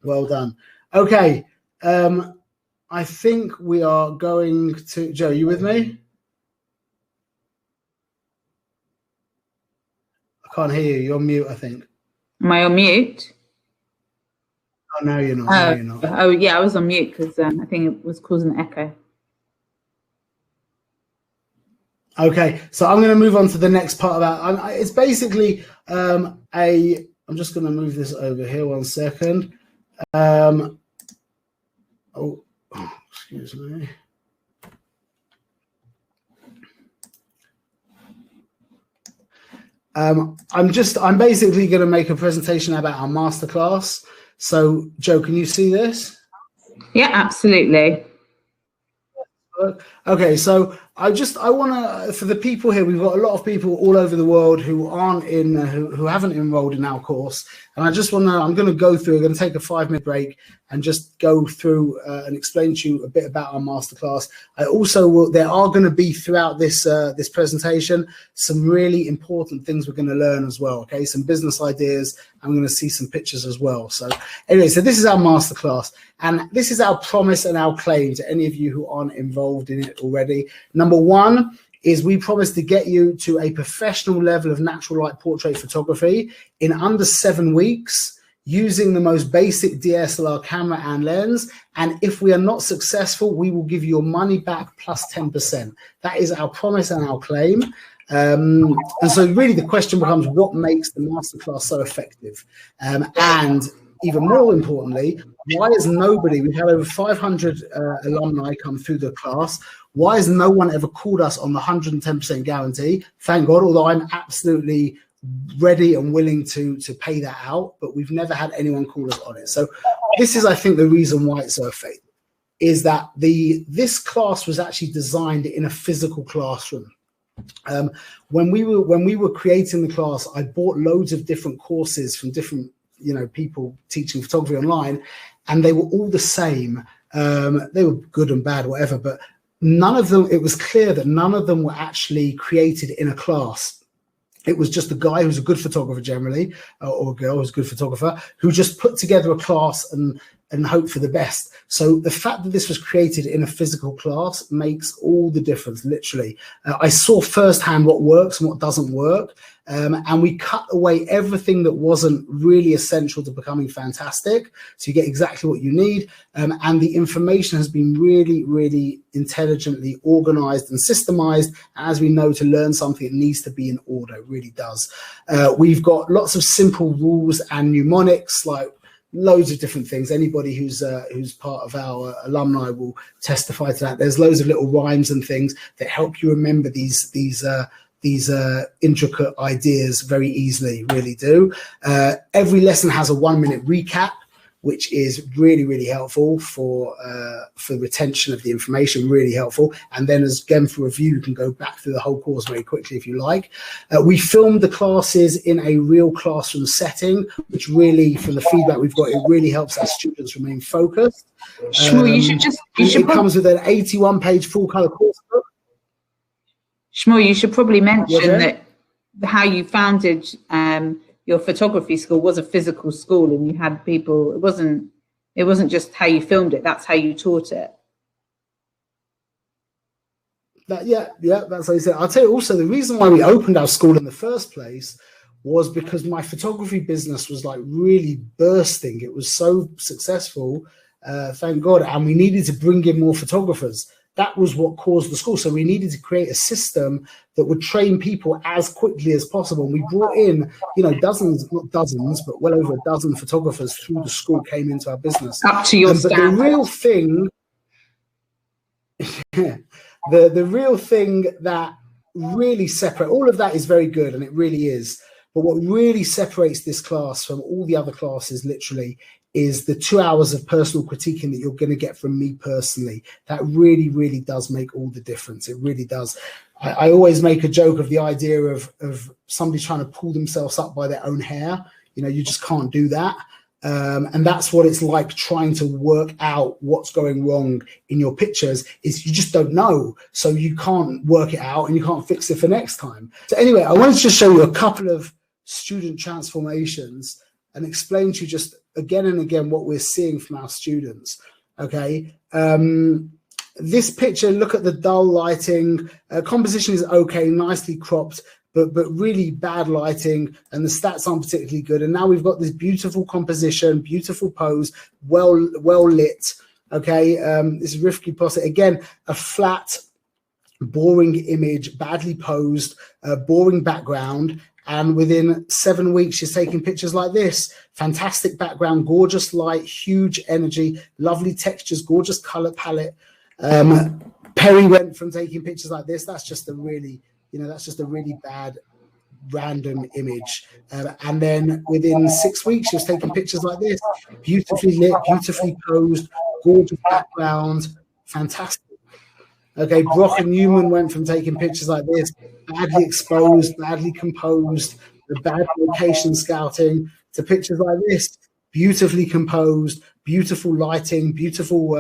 Well done. Okay. I think we are going to Joe. You with me? I can't hear you. You're on mute, I think. Am I on mute? Oh, no, you're not. No, you're not. Oh, yeah, I was on mute because I think it was causing an echo. Okay, so I'm going to move on to the next part of that. It's basically I'm just going to move this over here 1 second. Excuse me. I'm basically going to make a presentation about our masterclass. So, Joe, can you see this? Yeah, absolutely. Okay, so I want to, for the people here, we've got a lot of people all over the world who aren't who haven't enrolled in our course, and I'm going to go through. I'm going to take a 5-minute break and just go through and explain to you a bit about our masterclass. There are going to be throughout this this presentation some really important things we're going to learn as well. Okay, some business ideas. I'm going to see some pictures as well. So anyway, so this is our masterclass, and this is our promise and our claim to any of you who aren't involved in it already. Number one is we promise to get you to a professional level of natural light portrait photography in under 7 weeks using the most basic DSLR camera and lens. And if we are not successful, we will give you your money back plus 10%. That is our promise and our claim. And so really the question becomes, what makes the masterclass so effective? And even more importantly, why is nobody, we've had over 500 alumni come through the class, why has no one ever called us on the 110% guarantee? Thank God, although I'm absolutely ready and willing to pay that out, but we've never had anyone call us on it. So this is, I think, the reason why it's so effective, is that this class was actually designed in a physical classroom. When we were creating the class, I bought loads of different courses from different people teaching photography online, and they were all the same. They were good and bad, whatever, but none of them, it was clear that none of them were actually created in a class. It was just a guy who's a good photographer generally, or a girl who's a good photographer, who just put together a class and hope for the best. So the fact that this was created in a physical class makes all the difference, literally. I saw firsthand what works and what doesn't work. And we cut away everything that wasn't really essential to becoming fantastic. So you get exactly what you need. And the information has been really, really intelligently organized and systemized. As we know, to learn something, it needs to be in order. It really does. We've got lots of simple rules and mnemonics, like loads of different things. Anybody who's part of our alumni will testify to that. There's loads of little rhymes and things that help you remember these intricate ideas very easily, really do. Every lesson has a 1-minute recap, which is really, really helpful for retention of the information, really helpful. And then again, for review, you can go back through the whole course very quickly if you like. We filmed the classes in a real classroom setting, which really, from the feedback we've got, it really helps our students remain focused. It comes with an 81-page full-color course book. Shmuel, you should probably mention that how you founded your photography school was a physical school, and you had people. It wasn't just how you filmed it. That's how you taught it. Yeah, that's how you said. I'll tell you also, the reason why we opened our school in the first place was because my photography business was like really bursting. It was so successful, thank God, and we needed to bring in more photographers. that was what caused the school. So we needed to create a system that would train people as quickly as possible. And we brought in, you know, dozens, not dozens, but well over a dozen photographers through the school came into our business. Up to your but the real thing, the real thing that really separate, all of that is very good, and it really is. But what really separates this class from all the other classes, literally, is the 2 hours of personal critiquing that you're going to get from me personally. That really, really does make all the difference. It really does. I always make a joke of the idea of somebody trying to pull themselves up by their own hair. You know, you just can't do that. And that's what it's like trying to work out what's going wrong in your pictures, is you just don't know. So you can't work it out and you can't fix it for next time. So anyway, I wanted to just show you a couple of student transformations and explain to you just again and again what we're seeing from our students. Okay. This picture, look at the dull lighting. Composition is okay, nicely cropped, but really bad lighting, and the stats aren't particularly good. And now we've got this beautiful composition, beautiful pose, well lit. Okay, this is Rifki Posset. Again, a flat, boring image, badly posed, boring background. And within 7 weeks, she's taking pictures like this. Fantastic background, gorgeous light, huge energy, lovely textures, gorgeous color palette. Perry went from taking pictures like this. That's just a really, you know, that's just a really bad random image. And then within 6 weeks, she was taking pictures like this. Beautifully lit, beautifully posed, gorgeous background, fantastic. Okay, Brock and Newman went from taking pictures like this, badly exposed, badly composed, the bad location scouting, to pictures like this, beautifully composed, beautiful lighting, beautiful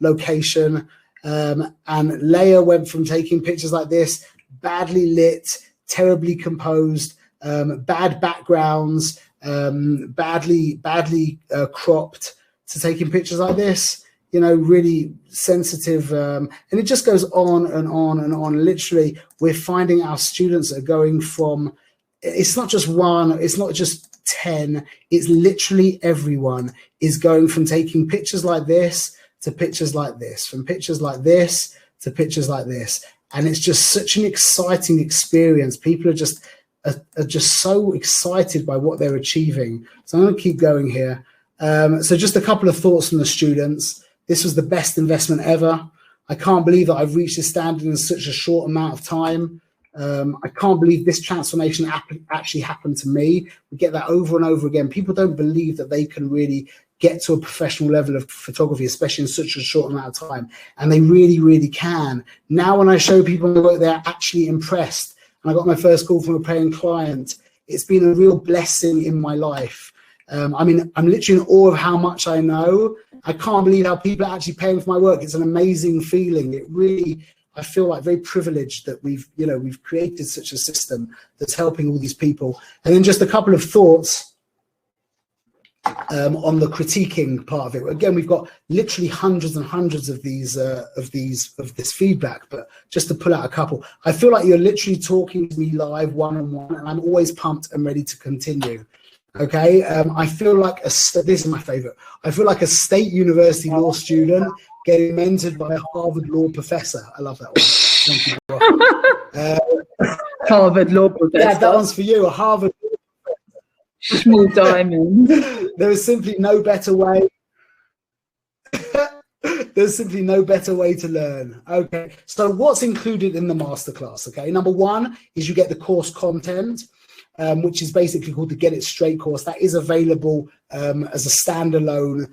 location. And Leia went from taking pictures like this, badly lit, terribly composed, bad backgrounds, badly cropped, to taking pictures like this. You know, really sensitive, and it just goes on and on and on. Literally, we're finding our students are going from, it's not just one, it's not just 10, it's literally everyone is going from taking pictures like this to pictures like this, from pictures like this to pictures like this. And it's just such an exciting experience. People are just so excited by what they're achieving. So I'm going to keep going here. So just a couple of thoughts from the students. This was the best investment ever. I can't believe that I've reached this standard in such a short amount of time. I can't believe this transformation actually happened to me. We get that over and over again. People don't believe that they can really get to a professional level of photography, especially in such a short amount of time. And they really, really can. Now, when I show people my work, they're actually impressed. And I got my first call from a paying client. It's been a real blessing in my life. I mean, I'm literally in awe of how much I know. I can't believe how people are actually paying for my work. It's an amazing feeling. It really, I feel like very privileged that we've created such a system that's helping all these people. And then just a couple of thoughts on the critiquing part of it. Again, we've got literally hundreds and hundreds of this feedback, but just to pull out a couple, I feel like you're literally talking to me live one-on-one, and I'm always pumped and ready to continue. Okay, I feel like this is my favorite. I feel like a state university law student getting mentored by a Harvard law professor. I love that one. Thank you. Harvard law professor. Yeah, that one's for you. A Harvard small diamond. There is simply no better way. There's simply no better way to learn. Okay, so what's included in the masterclass? Okay, number one is you get the course content. Which is basically called the Get It Straight course. That is available as a standalone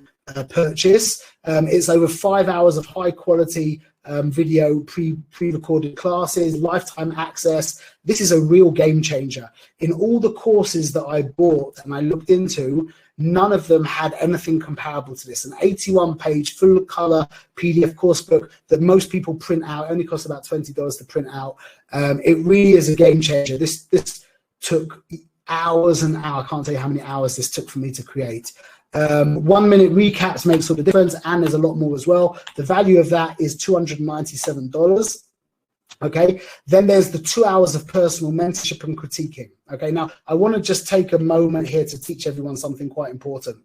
purchase. It's over 5 hours of high quality video, pre-recorded classes, lifetime access. This is a real game changer. In all the courses that I bought and I looked into, none of them had anything comparable to this. An 81-page full color PDF course book that most people print out, only costs about $20 to print out. It really is a game changer. This took hours and hours. I can't tell you how many hours this took for me to create. 1 minute recaps makes all the difference, and there's a lot more as well. The value of that is $297. Okay, then there's the 2 hours of personal mentorship and critiquing. Okay, now I want to just take a moment here to teach everyone something quite important.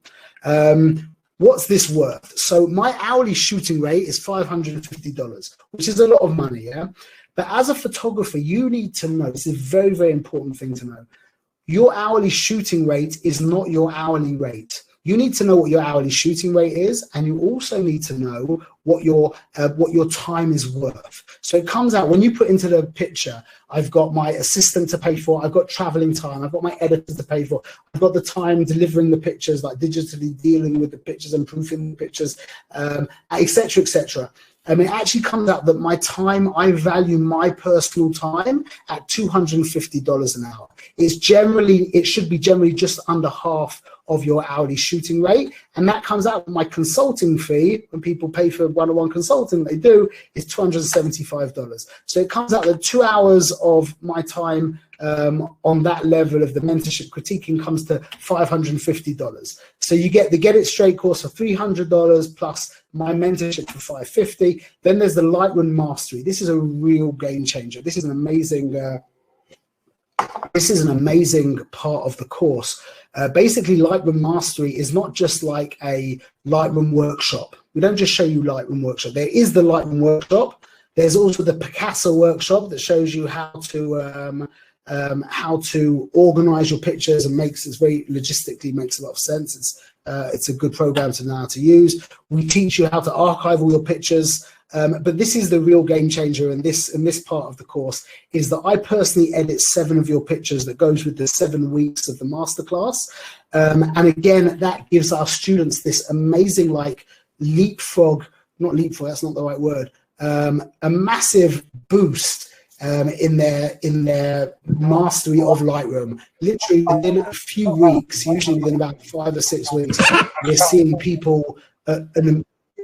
what's this worth? So my hourly shooting rate is $550, which is a lot of money, yeah? But as a photographer, you need to know, this is a very, very important thing to know. Your hourly shooting rate is not your hourly rate. You need to know what your hourly shooting rate is, and you also need to know what your time is worth. So it comes out when you put into the picture, I've got my assistant to pay for, I've got traveling time, I've got my editor to pay for, I've got the time delivering the pictures, like digitally dealing with the pictures and proofing the pictures, etc., etc. It actually comes out that my time, I value my personal time at $250 an hour. It should be generally just under half of your hourly shooting rate. And that comes out my consulting fee, when people pay for one-on-one consulting, they do, is $275. So it comes out that 2 hours of my time on that level of the mentorship critiquing comes to $550. So you get the Get It Straight course for $300 plus my mentorship for $550. Then there's the Lightroom Mastery. This is a real game changer. This is an amazing part of the course. Basically, Lightroom Mastery is not just like a Lightroom workshop. We don't just show you Lightroom workshop. There is the Lightroom workshop. There's also the Picasso workshop that shows you how to organize your pictures and it's very logistically makes a lot of sense. It's a good program to know how to use. We teach you how to archive all your pictures. But this is the real game changer in this part of the course, is that I personally edit 7 of your pictures that goes with the 7 weeks of the masterclass. And again, that gives our students this amazing, like, leapfrog, not leapfrog, that's not the right word, a massive boost in their mastery of Lightroom. Literally within a few weeks, usually within about 5 or 6 weeks, we're seeing people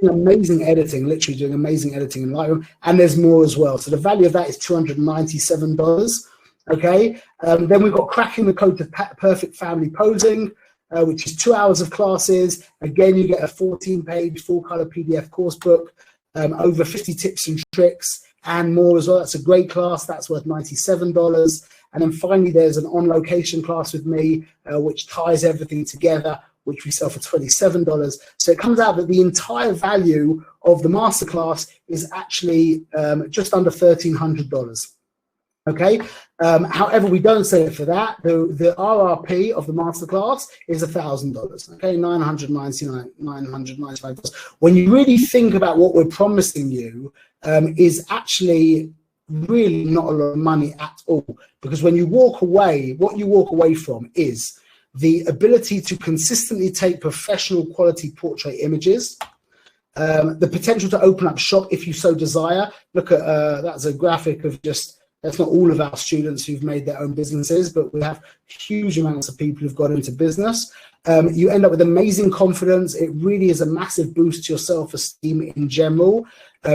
amazing editing, literally doing amazing editing in Lightroom, and there's more as well. So the value of that is $297. Okay, then we've got Cracking the Code to Perfect Family Posing, which is 2 hours of classes. Again, you get a 14-page full-color PDF course book, over 50 tips and tricks, and more as well. That's a great class. That's worth $97. And then finally, there's an on-location class with me, which ties everything together, which we sell for $27. So it comes out that the entire value of the masterclass is actually just under $1,300. Okay. However, we don't sell it for that. The RRP of the masterclass is $1,000. Okay, $995. When you really think about what we're promising you, is actually really not a lot of money at all. Because when you walk away, what you walk away from is the ability to consistently take professional quality portrait images, the potential to open up shop if you so desire. Look at that's a graphic of just, that's not all of our students who've made their own businesses, but we have huge amounts of people who've got into business. You end up with amazing confidence. It really is a massive boost to your self-esteem in general.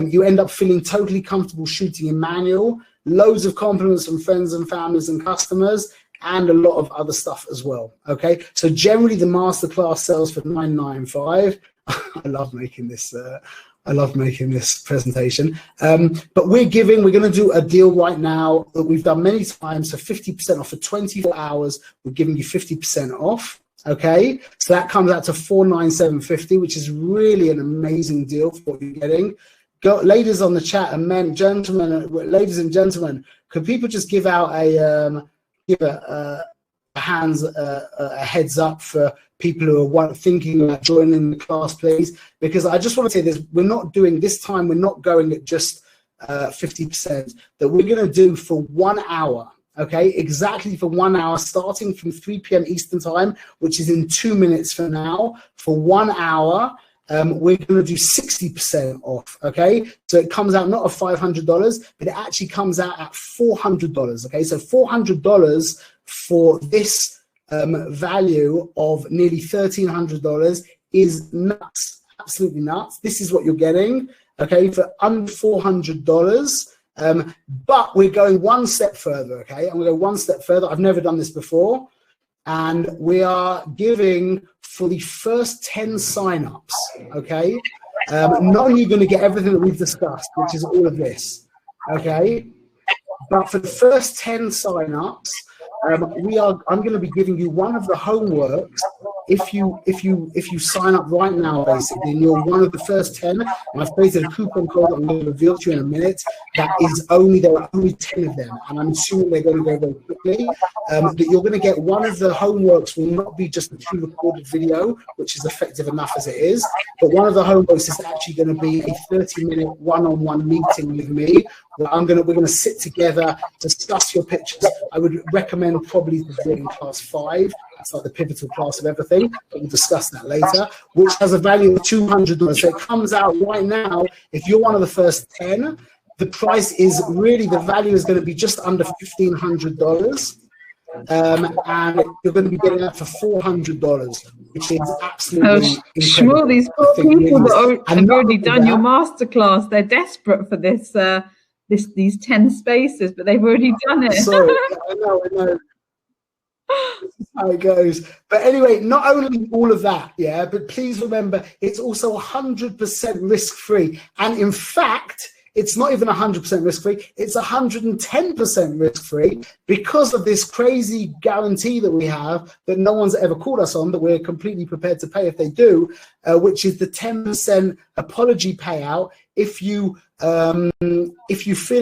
You end up feeling totally comfortable shooting in manual, loads of compliments from friends and families and customers, and a lot of other stuff as well. Okay, so generally the masterclass sells for $995. I love making this. I love making this presentation. But we're going to do a deal right now that we've done many times for 50% off for 24 hours. We're giving you 50% off. Okay, so that comes out to $497.50, which is really an amazing deal for what you're getting. Ladies on the chat, and ladies and gentlemen, could people just give out a heads up for people who are thinking about joining the class, please? Because I just want to say this: we're not doing this time. We're not going at just 50%. That we're going to do for 1 hour. Okay, exactly for 1 hour, starting from 3 p.m. Eastern time, which is in 2 minutes from now. For 1 hour, we're going to do 60% off. Okay, so it comes out not at $500, but it actually comes out at $400. Okay, so $400 for this value of nearly $1,300 is nuts, absolutely nuts. This is what you're getting. Okay, for under $400. But we're going one step further, okay? I'm going to go one step further. I've never done this before. And we are giving for the first 10 signups, okay? Not only are you going to get everything that we've discussed, which is all of this, okay? But for the first 10 signups, I'm going to be giving you one of the homeworks if you sign up right now, basically, and you're one of the first 10, and I've created a coupon code that I'm going to reveal to you in a minute. There are only 10 of them, and I'm assuming they're going to go very quickly. That you're going to get one of the homeworks will not be just a pre-recorded video, which is effective enough as it is, but one of the homeworks is actually going to be a 30-minute one-on-one meeting with me, where we're going to sit together, discuss your pictures. I would recommend probably to do it in class 5. That's like the pivotal class of everything, but we'll discuss that later, which has a value of $200. So it comes out right now, if you're one of the first 10, the price is really, the value is going to be just under $1,500. And you're going to be getting that for $400, which is absolutely incredible. Sure, these poor people that have already done your masterclass, they're desperate for this, these 10 spaces, but they've already done it. Sorry, I know. This is how it goes. But anyway, not only all of that, yeah, but please remember, it's also 100% risk-free. And in fact, it's not even 100% risk-free, it's 110% risk-free because of this crazy guarantee that we have that no one's ever called us on, that we're completely prepared to pay if they do, which is the 10% apology payout. If you feel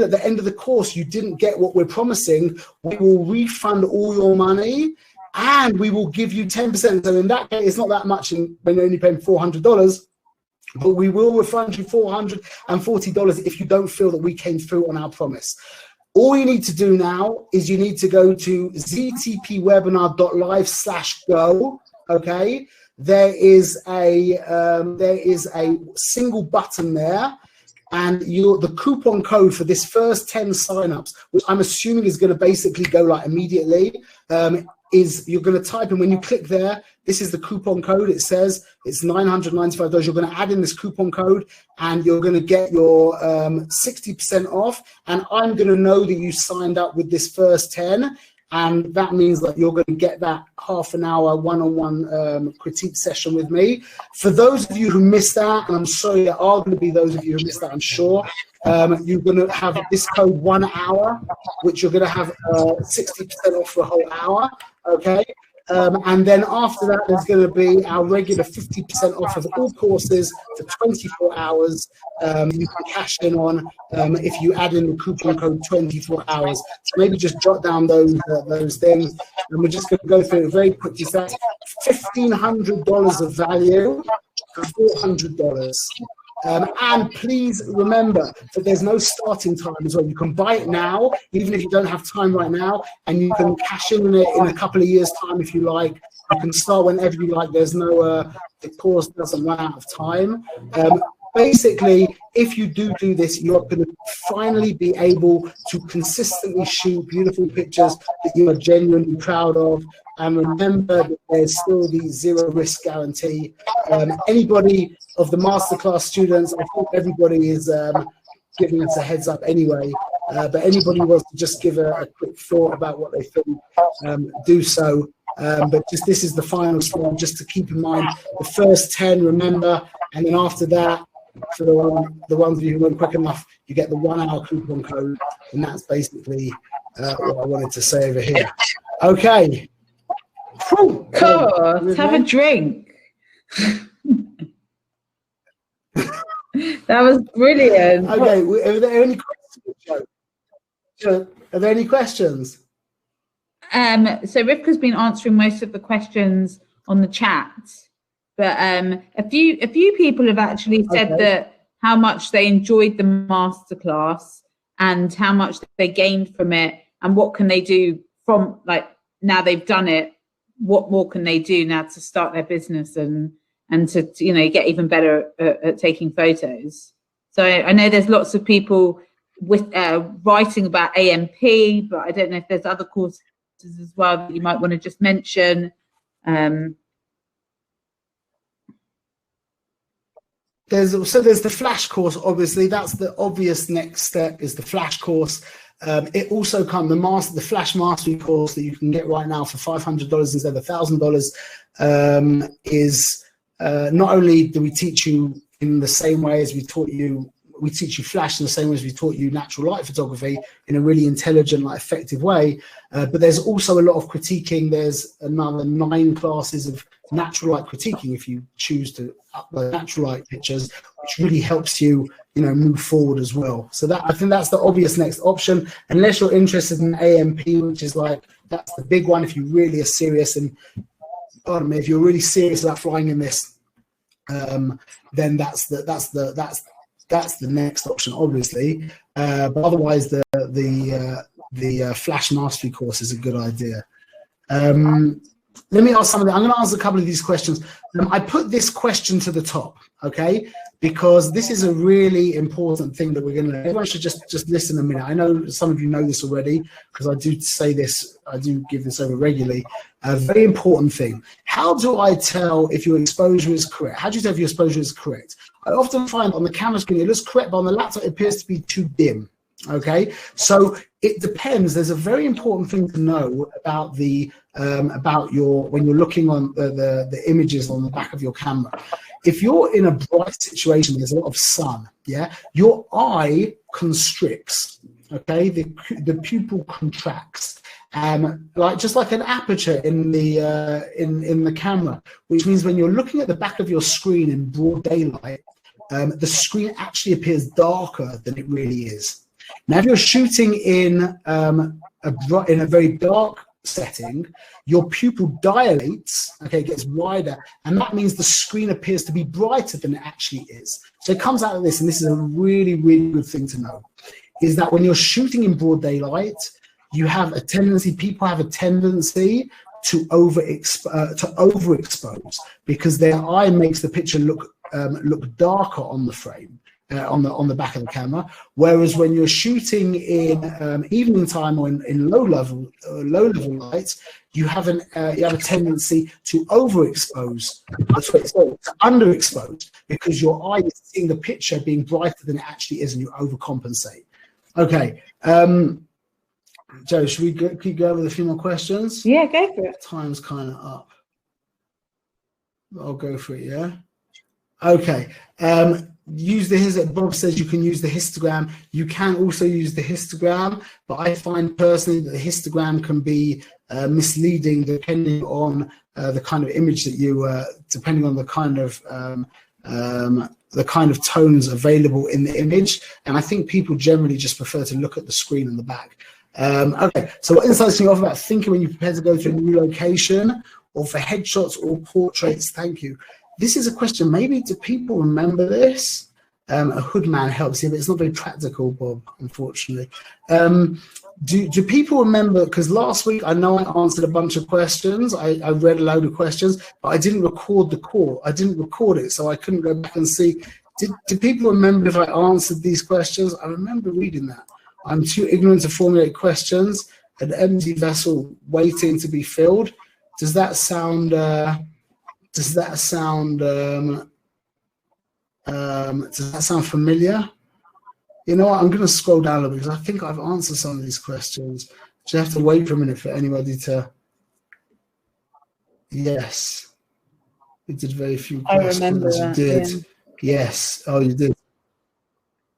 at the end of the course you didn't get what we're promising, we will refund all your money and we will give you 10%. So in that case, it's not that much when you're only paying $400, but we will refund you $440 if you don't feel that we came through on our promise. All you need to do now is you need to go to ztpwebinar.live/go. Okay, there is a single button there, and the coupon code for this first 10 signups, which I'm assuming is going to basically go like immediately, is you're going to type in, when you click there, this is the coupon code. It says it's $995. You're going to add in this coupon code and you're going to get your 60% off. And I'm going to know that you signed up with this first 10. And that means that you're going to get that half an hour one-on-one critique session with me. For those of you who missed that, and I'm sorry, there are going to be those of you who missed that, I'm sure, you're going to have this code 1 hour, which you're going to have 60% off for a whole hour, okay? And then after that, there's going to be our regular 50% off of all courses for 24 hours. You can cash in on if you add in the coupon code 24 hours. So maybe just jot down those things. And we're just going to go through it very quickly. So that's $1,500 of value for $400. And please remember that there's no starting time as well. You can buy it now, even if you don't have time right now, and you can cash in it in a couple of years' time if you like. You can start whenever you like. There's no, the course doesn't run out of time. Basically, if you do this, you're going to finally be able to consistently shoot beautiful pictures that you are genuinely proud of. And remember that there's still the zero risk guarantee. Anybody of the masterclass students, I think everybody is giving us a heads up anyway. But anybody who wants to just give a quick thought about what they think, do so. But this is the final slide, just to keep in mind the first 10, remember, and then after that, for the ones of you who weren't quick enough, you get the 1 hour coupon code, and that's basically what I wanted to say over here. Okay. Cool. Let's have a drink. That was brilliant. Okay, are there any questions? Are there any questions? So Rivka's been answering most of the questions on the chat, but a few people have actually said that how much they enjoyed the masterclass and how much they gained from it, and what can they do from, like, now they've done it, what more can they do now to start their business and to get even better at taking photos. So I know there's lots of people with writing about AMP, but I don't know if there's other courses as well that you might want to just mention. There's the flash course. Obviously, that's the obvious next step, is the flash course. It also comes the flash mastery course that you can get right now for $500 instead of $1,000. Is not only do we teach you in the same way as we taught you we teach you flash in the same way as we taught you natural light photography in a really intelligent, like effective way. But there's also a lot of critiquing. There's another 9 classes of natural light critiquing if you choose to upload natural light pictures, which really helps you, you know, move forward as well. So that, I think that's the obvious next option, unless you're interested in AMP, which is like, that's the big one if you really are serious. And pardon me, if you're really serious about flying in this, then that's the next option, obviously. But otherwise, the Flash Mastery course is a good idea. Let me ask something. I'm going to answer a couple of these questions. I put this question to the top, okay, because this is a really important thing that we're going to. Everyone should just listen a minute. I know some of you know this already because I do say this. I do give this over regularly. A very important thing. How do I tell if your exposure is correct? How do you tell if your exposure is correct? I often find on the camera screen it looks correct, but on the laptop it appears to be too dim. Okay, so it depends. There's a very important thing to know about the when you're looking on the images on the back of your camera. If you're in a bright situation, there's a lot of sun, yeah, your eye constricts, okay, the pupil contracts, like just like an aperture in the camera, which means when you're looking at the back of your screen in broad daylight, the screen actually appears darker than it really is. Now, if you're shooting in a very dark setting, your pupil dilates, okay, it gets wider, and that means the screen appears to be brighter than it actually is. So it comes out of this, and this is a really, really good thing to know, is that when you're shooting in broad daylight, you have a tendency, people have a tendency to overexpose because their eye makes the picture look darker on the frame. On the back of the camera, whereas when you're shooting in evening time or in low level lights, you have a tendency to overexpose, to underexpose, because your eye is seeing the picture being brighter than it actually is, and you overcompensate. Okay, Joe, should we keep going with a few more questions? Yeah, go for it. Time's kind of up. I'll go for it. Yeah. Okay. Use the Bob says you can use the histogram. You can also use the histogram, but I find personally that the histogram can be misleading depending on the kind of image that you, depending on the kind of tones available in the image. And I think people generally just prefer to look at the screen in the back. Okay, so what insights can you offer about thinking when you prepare to go to a new location, or for headshots or portraits? Thank you. This is a question, maybe do people remember this? A hoodman helps here, but it's not very practical, Bob, unfortunately. Do people remember, because last week I know I answered a bunch of questions, I read a load of questions, but I didn't record the call. I didn't record it, so I couldn't go back and see. Did people remember if I answered these questions? I remember reading that. I'm too ignorant to formulate questions, an empty vessel waiting to be filled. Does that sound familiar? You know what, I'm going to scroll down a little bit because I think I've answered some of these questions. Just have to wait for a minute for anybody to. Yes, you did very few questions. I remember that, you did. Yeah. Yes. Oh, you did.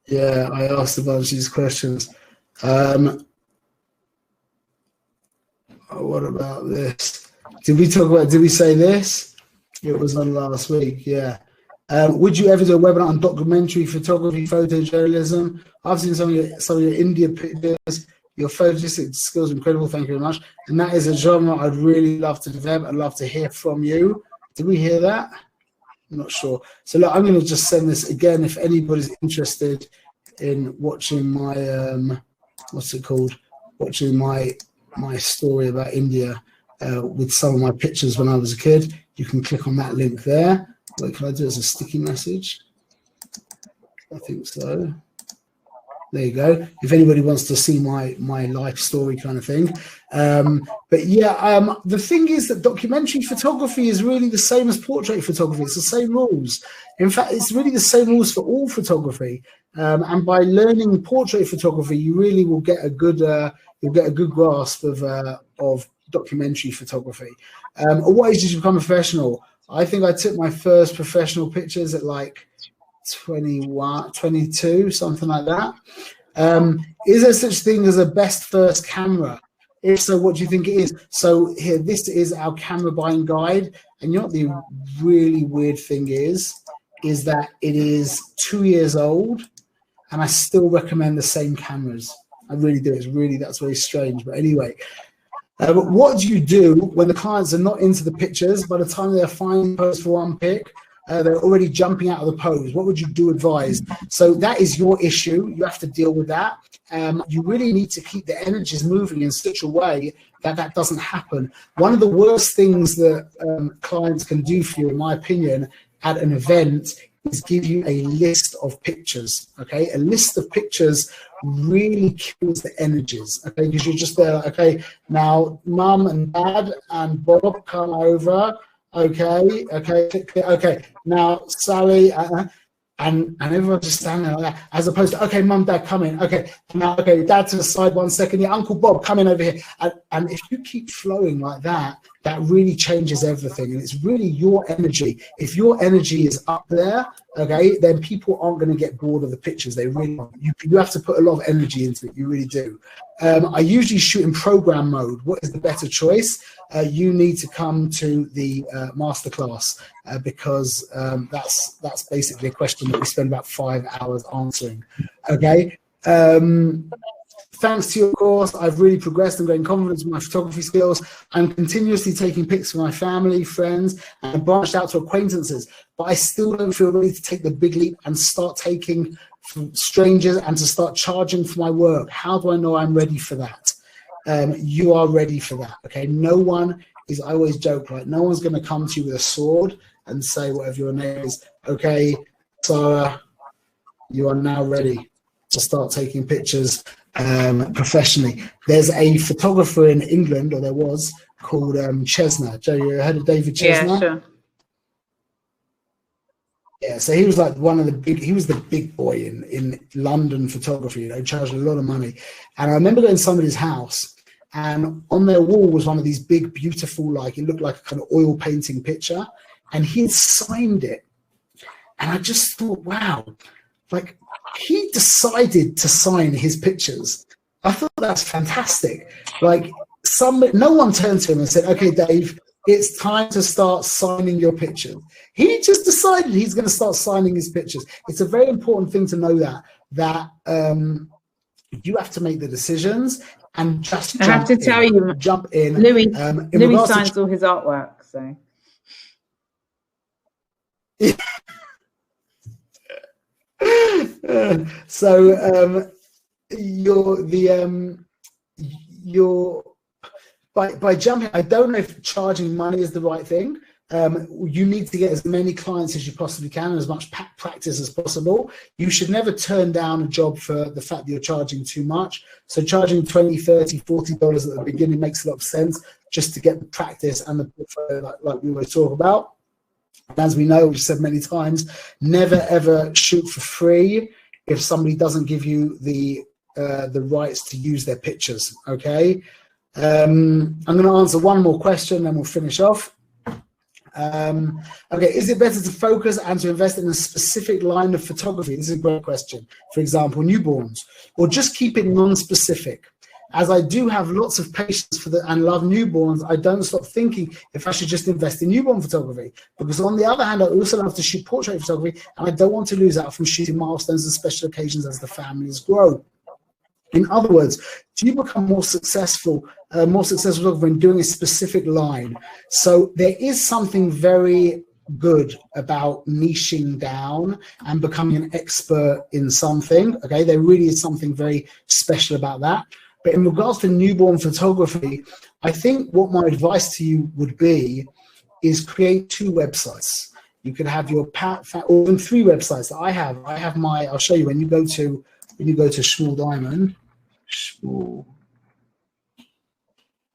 Yeah, I asked a bunch of these questions. What about this? Did we say this? It was on last week, yeah. Would you ever do a webinar on documentary photography, photojournalism? I've seen some of your India pictures. Your photojournalistic skills are incredible. Thank you very much. And that is a genre I'd really love to develop. I'd love to hear from you. Did we hear that? I'm not sure. So look, I'm going to just send this again. If anybody's interested in watching my what's it called? Watching my story about India with some of my pictures when I was a kid, you can click on that link there. Wait, can I do it as a sticky message? I think so. There you go. If anybody wants to see my life story kind of thing. But yeah, the thing is that documentary photography is really the same as portrait photography. It's the same rules. In fact, it's really the same rules for all photography. And by learning portrait photography, you really will get a good grasp of documentary photography. At what age did you become a professional? I think I took my first professional pictures at like 21, 22, something like that. Is there such thing as a best first camera? If so, what do you think it is? So here, this is our camera buying guide. And you know what the really weird thing is that it is 2 years old, and I still recommend the same cameras. I really do. That's very strange. But anyway, but what do you do when the clients are not into the pictures? By the time they're finding pose for one pic, they're already jumping out of the pose. What would you advise? So that is your issue. You have to deal with that. You really need to keep the energies moving in such a way that doesn't happen. One of the worst things that clients can do for you, in my opinion, at an event is give you a list of pictures, okay? A list of pictures really kills the energies, okay? Because you're just there, okay, now Mum and Dad and Bob come over, okay, now Sally, and everyone's just standing there like that, as opposed to, okay, Mum, Dad, come in, okay, now, okay, Dad to the side 1 second, yeah, Uncle Bob, come in over here. And if you keep flowing like that, that really changes everything. And it's really your energy. If your energy is up there, okay, then people aren't going to get bored of the pictures. They really aren't. You have to put a lot of energy into it. You really do. I usually shoot in program mode. What is the better choice? You need to come to the masterclass because that's basically a question that we spend about 5 hours answering. Okay. Thanks to your course, I've really progressed and gained confidence in my photography skills. I'm continuously taking pics for my family, friends, and branched out to acquaintances, but I still don't feel ready to take the big leap and start taking from strangers and to start charging for my work. How do I know I'm ready for that? You are ready for that, okay? No one is, I always joke, right? No one's going to come to you with a sword and say, whatever your name is, okay, Sarah, you are now ready to start taking pictures professionally. There's a photographer in England, or there was, called Chesner. Joe, you heard of David Chesner? Yeah, sure. Yeah, so he was like he was the big boy in London photography, you know, charged a lot of money. And I remember going to somebody's house, and on their wall was one of these big, beautiful, like, it looked like a kind of oil painting picture, and he had signed it. And I just thought, wow, like, he decided to sign his pictures. I thought that's fantastic. Like, no one turned to him and said, okay, Dave, it's time to start signing your pictures. He just decided he's going to start signing his pictures. It's a very important thing to know that you have to make the decisions and just I have to tell you, jump in. Louis signs all his artwork, so. So by jumping, I don't know if charging money is the right thing. You need to get as many clients as you possibly can and as much practice as possible. You should never turn down a job for the fact that you're charging too much. So charging $20, $30, $40 at the beginning makes a lot of sense, just to get the practice and the portfolio like we always talk about. And as we know, we've said many times, never ever shoot for free if somebody doesn't give you the rights to use their pictures. Okay, I'm going to answer one more question, then we'll finish off. Okay, is it better to focus and to invest in a specific line of photography? This is a great question. For example, newborns, or just keep it non-specific. As I do have lots of patience and love newborns, I don't stop thinking if I should just invest in newborn photography. Because on the other hand, I also love to shoot portrait photography, and I don't want to lose out from shooting milestones and special occasions as the families grow. In other words, do you become more successful when doing a specific line? So there is something very good about niching down and becoming an expert in something. Okay, there really is something very special about that. But in regards to newborn photography, I think what my advice to you would be is create 2 websites. You could have your or even 3 websites that I have. I have my, I'll show you when you go to Small Diamond,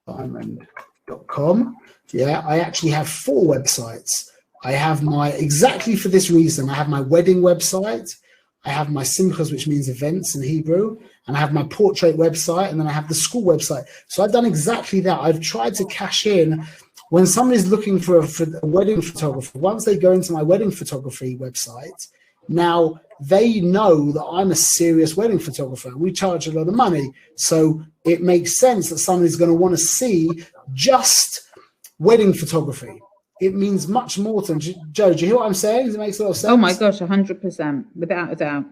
smalldiamond.com. Yeah, I actually have 4 websites. I have my, exactly for this reason, I have my wedding website, I have my simchas, which means events in Hebrew, and I have my portrait website, and then I have the school website. So I've done exactly that. I've tried to cash in when somebody's looking for a wedding photographer. Once they go into my wedding photography website, Now, they know that I'm a serious wedding photographer. We charge a lot of money. So it makes sense that somebody's going to want to see just wedding photography. It means much more to them. Joe, do you hear what I'm saying? Does it make a lot of sense? Oh my gosh, 100%, without a doubt.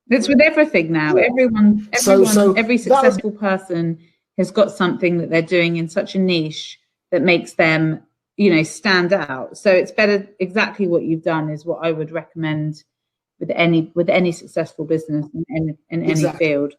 It's with everything now. Yeah. Everyone, every successful person has got something that they're doing in such a niche that makes them, you know, stand out. So it's better. Exactly what you've done is what I would recommend with any successful business in any field.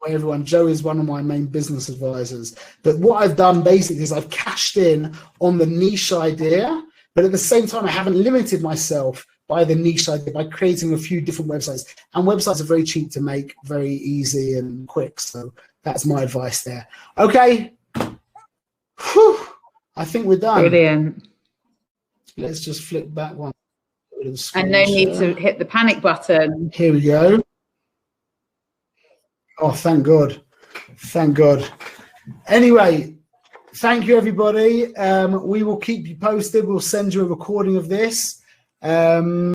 Everyone, Joe is one of my main business advisors. But what I've done basically is I've cashed in on the niche idea, but at the same time, I haven't limited myself by the niche idea by creating a few different websites. And websites are very cheap to make, very easy and quick. So that's my advice there. Okay. Whew. I think we're done. Brilliant. Let's just flip back one. And no need to hit the panic button. Here we go. Oh, thank God. Thank God. Anyway, thank you, everybody. We will keep you posted. We'll send you a recording of this. Oh,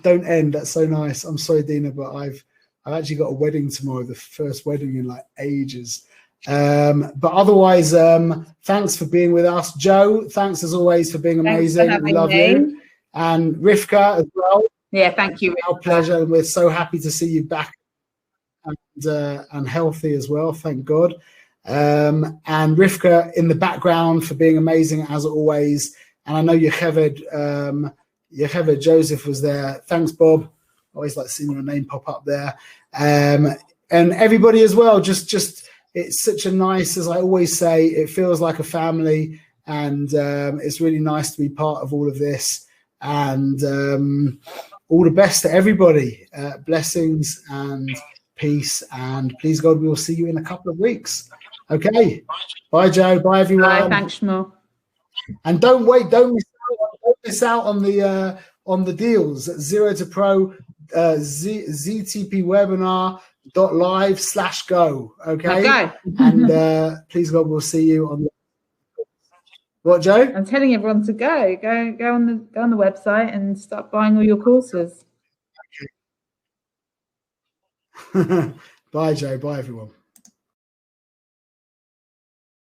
don't end. That's so nice. I'm sorry, Dina, but I've actually got a wedding tomorrow, the first wedding in like ages. But otherwise, thanks for being with us. Joe, thanks as always for being amazing. We love you. And Rivka as well. Yeah, thank you. Our pleasure. And we're so happy to see you back and healthy as well. Thank God. And Rivka in the background for being amazing as always. And I know Yocheved Joseph was there. Thanks, Bob. Always like seeing your name pop up there. And everybody as well. Just it's such a nice, as I always say, it feels like a family, and it's really nice to be part of all of this. And all the best to everybody. Blessings and peace, and please God, we will see you in a couple of weeks. Okay. Bye, Joe. Bye, everyone. Bye. Thanks, Shmuel. And don't miss out on the deals at Zero to Pro ZTP webinar.live/go. Okay. And please God, we'll see you on the what, Joe? I'm telling everyone to go on the website and start buying all your courses. Bye, Joe. Bye, everyone.